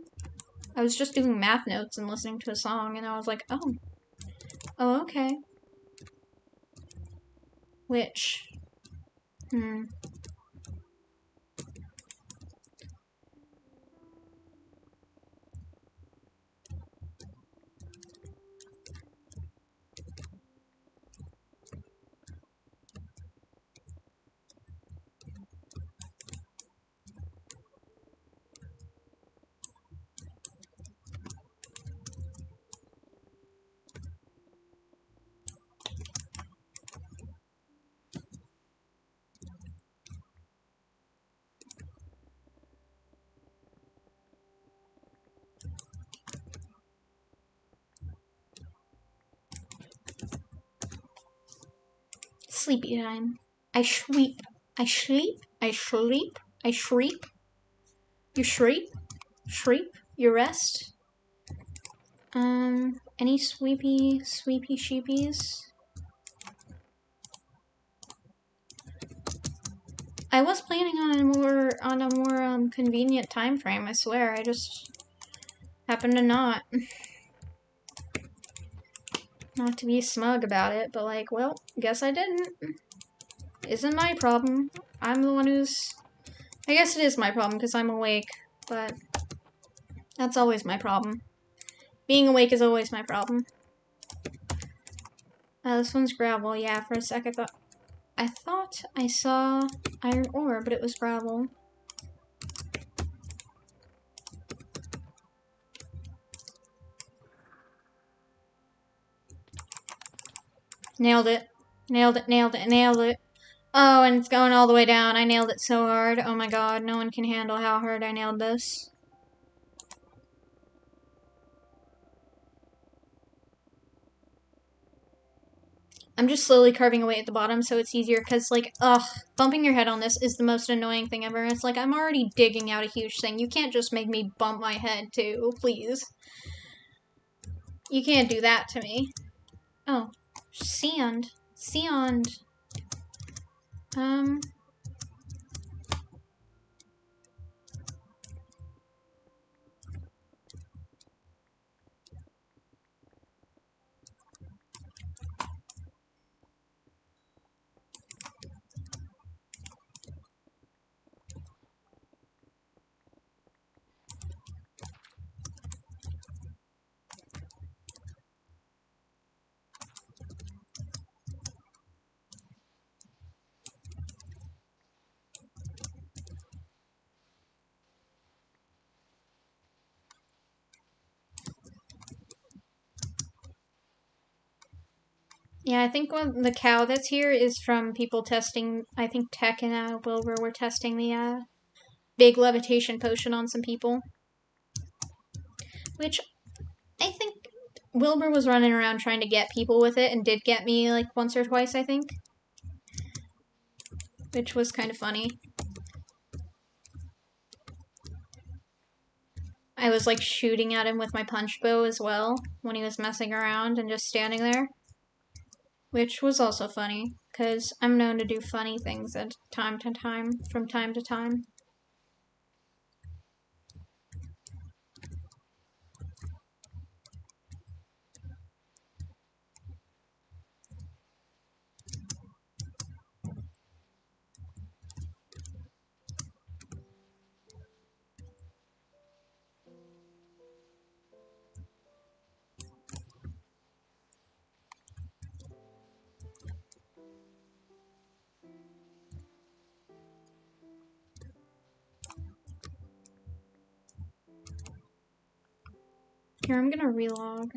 I was just doing math notes and listening to a song, and I was like, oh, okay. Which, sleepy time. I sleep. I sleep. I sleep. I shriek. You shriek. Shriek. You rest. Any sweepy sheepies? I was planning on a more convenient time frame, I swear. I just happened to not. Not to be smug about it, but like, well, guess I didn't. Isn't my problem. I'm the one who's... I guess it is my problem because I'm awake, but that's always my problem. Being awake is always my problem. This one's gravel. Yeah, for a sec I thought I saw iron ore, but it was gravel. Nailed it. Nailed it, nailed it, nailed it. Oh, and it's going all the way down. I nailed it so hard. Oh my god, no one can handle how hard I nailed this. I'm just slowly carving away at the bottom so it's easier because, like, bumping your head on this is the most annoying thing ever. It's like, I'm already digging out a huge thing. You can't just make me bump my head, too. Please. You can't do that to me. Oh. Sand. Sand. Yeah, I think the cow that's here is from people testing. I think Tech and Wilbur were testing the big levitation potion on some people. Which I think Wilbur was running around trying to get people with it and did get me like once or twice, I think. Which was kind of funny. I was like shooting at him with my punch bow as well when he was messing around and just standing there. Which was also funny, because I'm known to do funny things from time to time. Here, I'm gonna relog.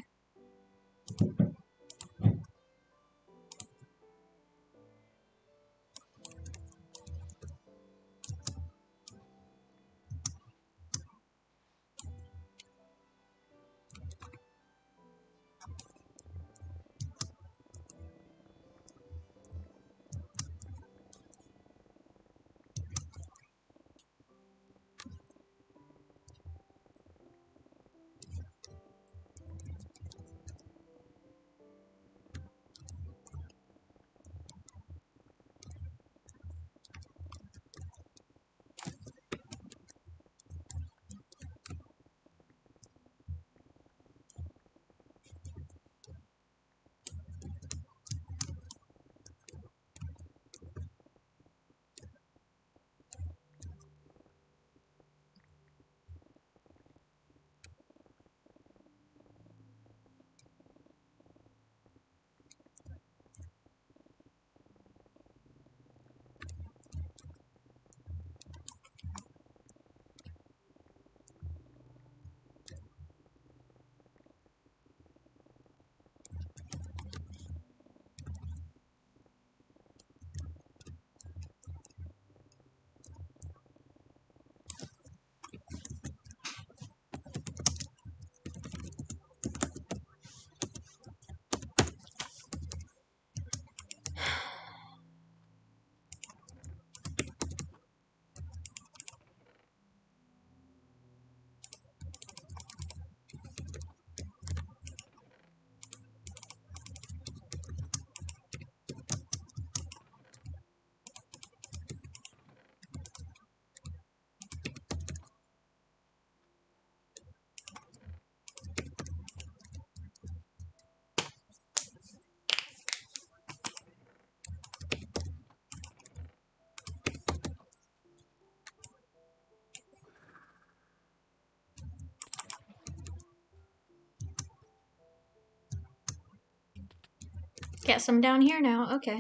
Get some down here now. Okay.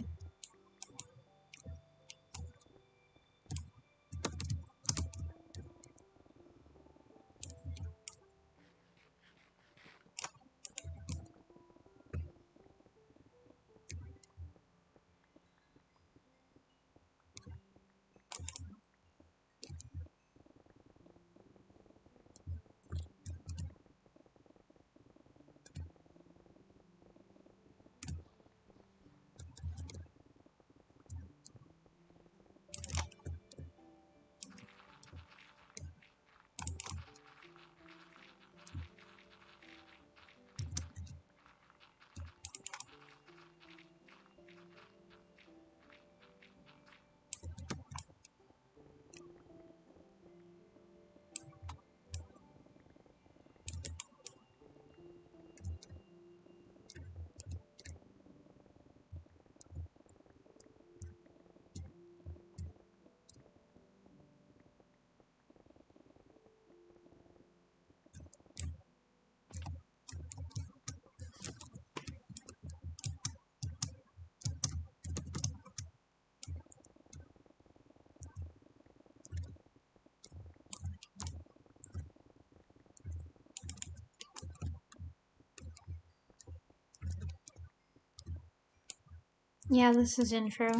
Yeah, this is intro.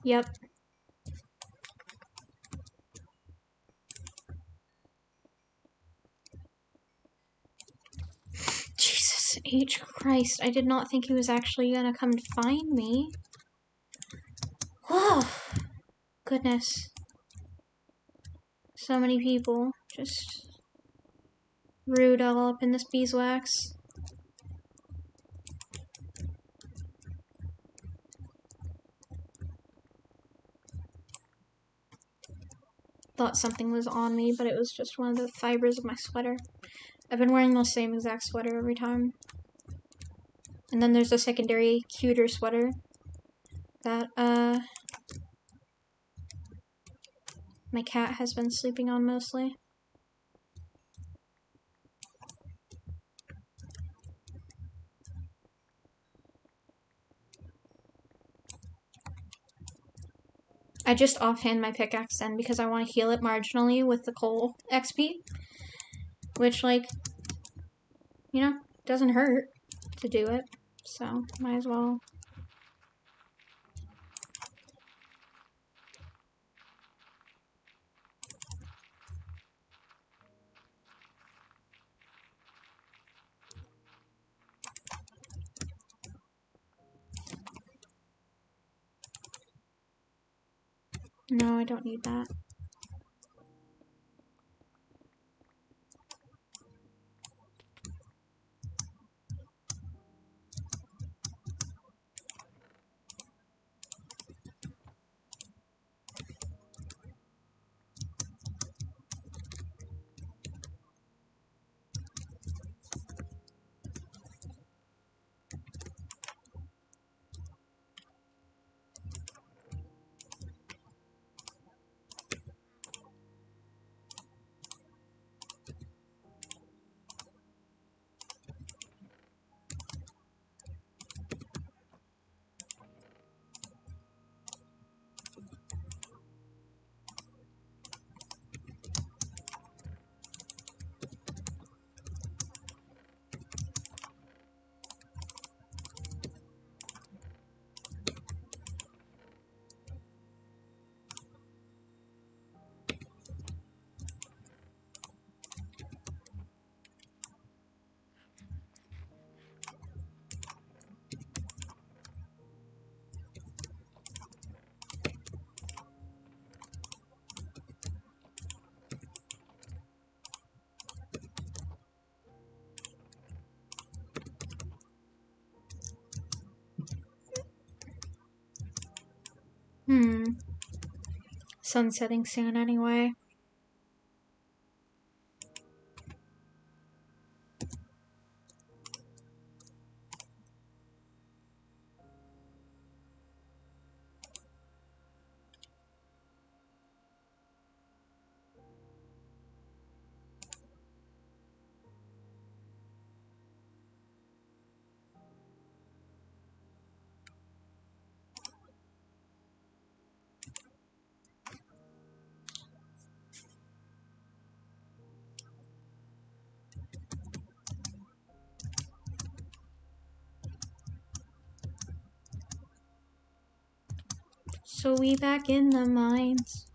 Yep. Jesus H. Christ, I did not think he was actually gonna come and find me. Oh, goodness. So many people just rude all up in this beeswax. Thought something was on me, but it was just one of the fibers of my sweater. I've been wearing the same exact sweater every time. And then there's a secondary, cuter sweater that, my cat has been sleeping on mostly. I just offhand my pickaxe then because I want to heal it marginally with the coal XP. Which, like, you know, doesn't hurt to do it. So, might as well. No, I don't need that. Sun's setting soon anyway. So we back in the mines.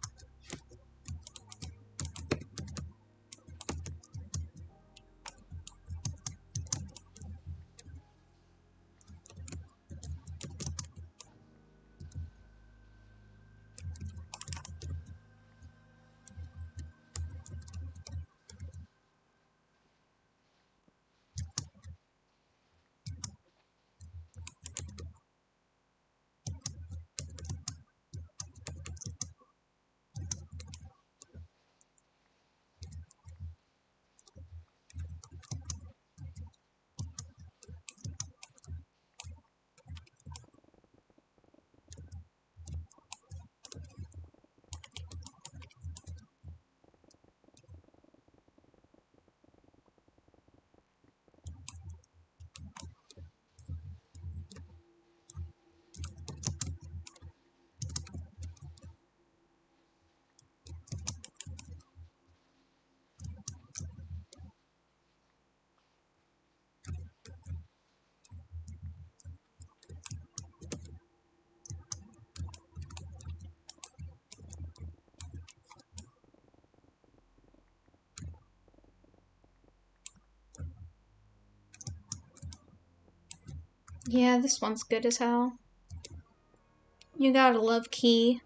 Yeah, this one's good as hell. You gotta love Key.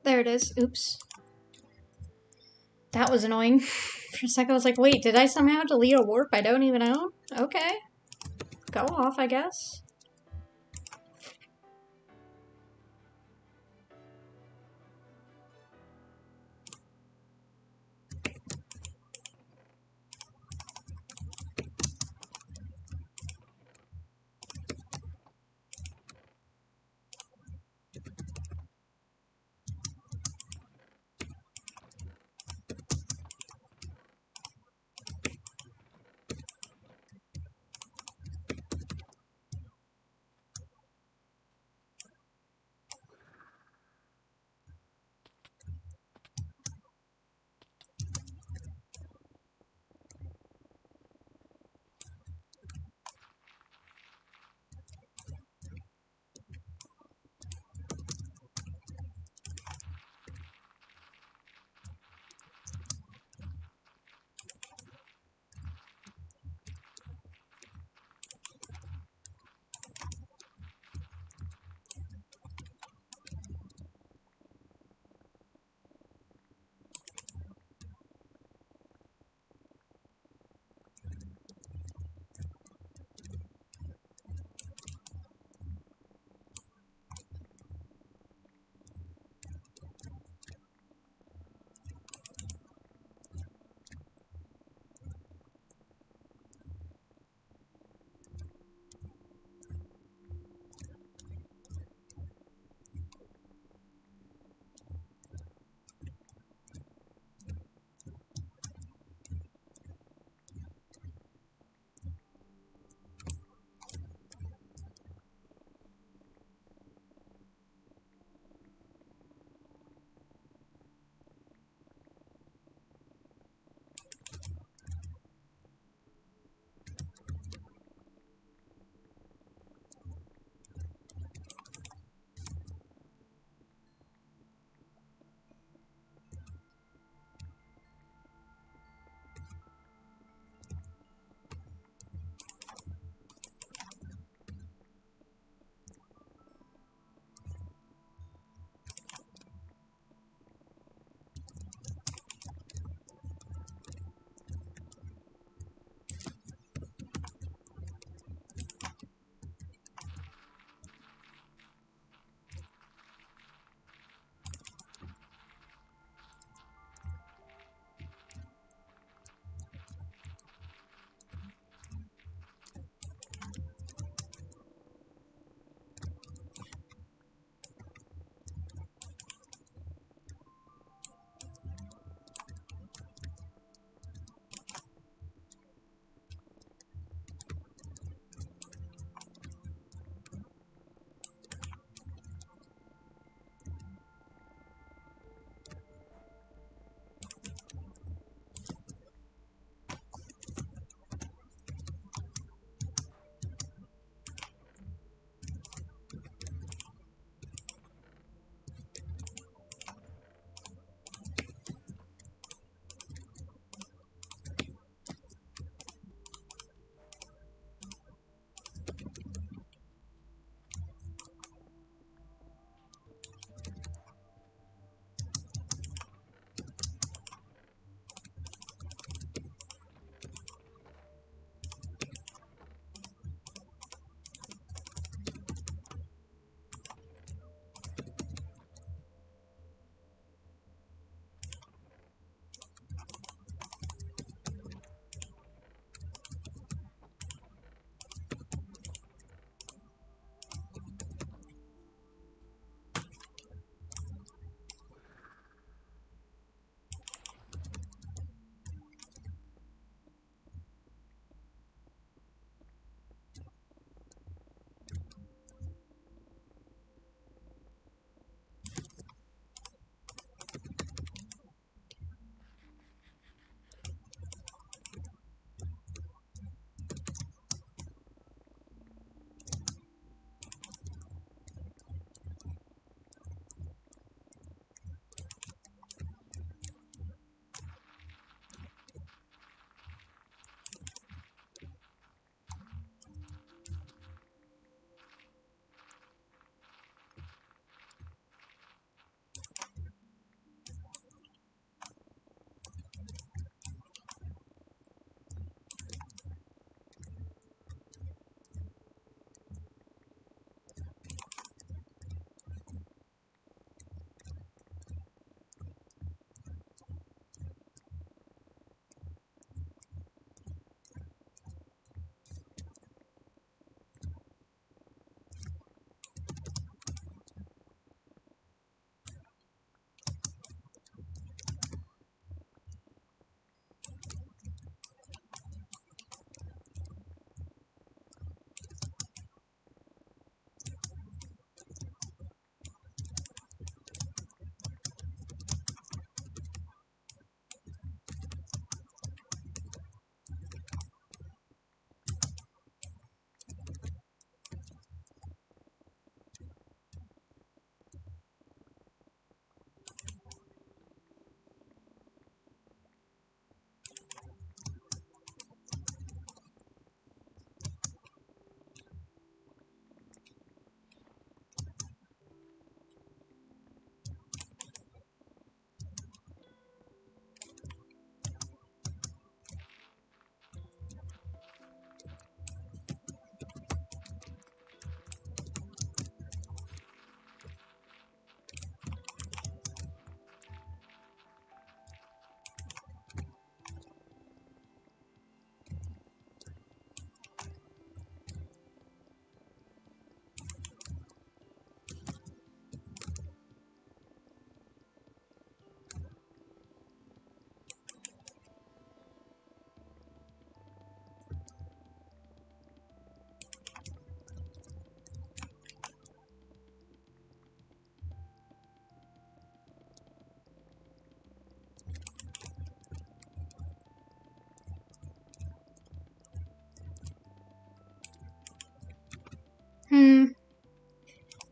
There it is. Oops. That was annoying. For a second I was like, wait, did I somehow delete a warp I don't even own? Okay. Go off, I guess.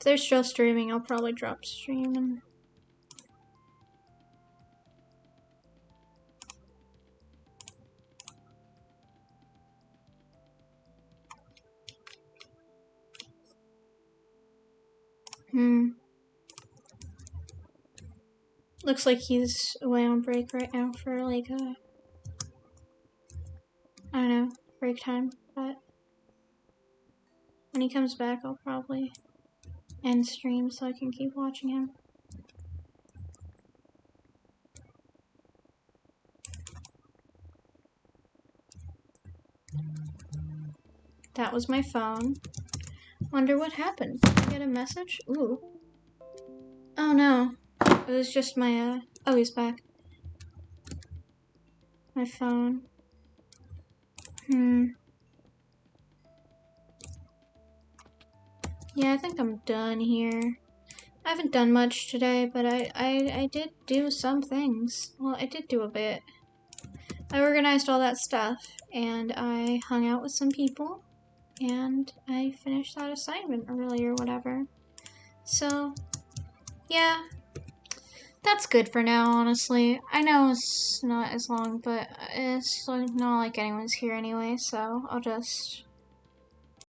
they're still streaming, I'll probably drop stream and looks like he's away on break right now for like I don't know, break time, but when he comes back I'll probably end stream so I can keep watching him. That was my phone. Wonder what happened. Did I get a message? Ooh. Oh no. It was just my, oh, he's back. My phone. Yeah, I think I'm done here. I haven't done much today, but I did do some things. Well, I did do a bit. I organized all that stuff, and I hung out with some people, and I finished that assignment early or whatever. So, yeah. That's good for now, honestly. I know it's not as long, but it's not like anyone's here anyway, so I'll just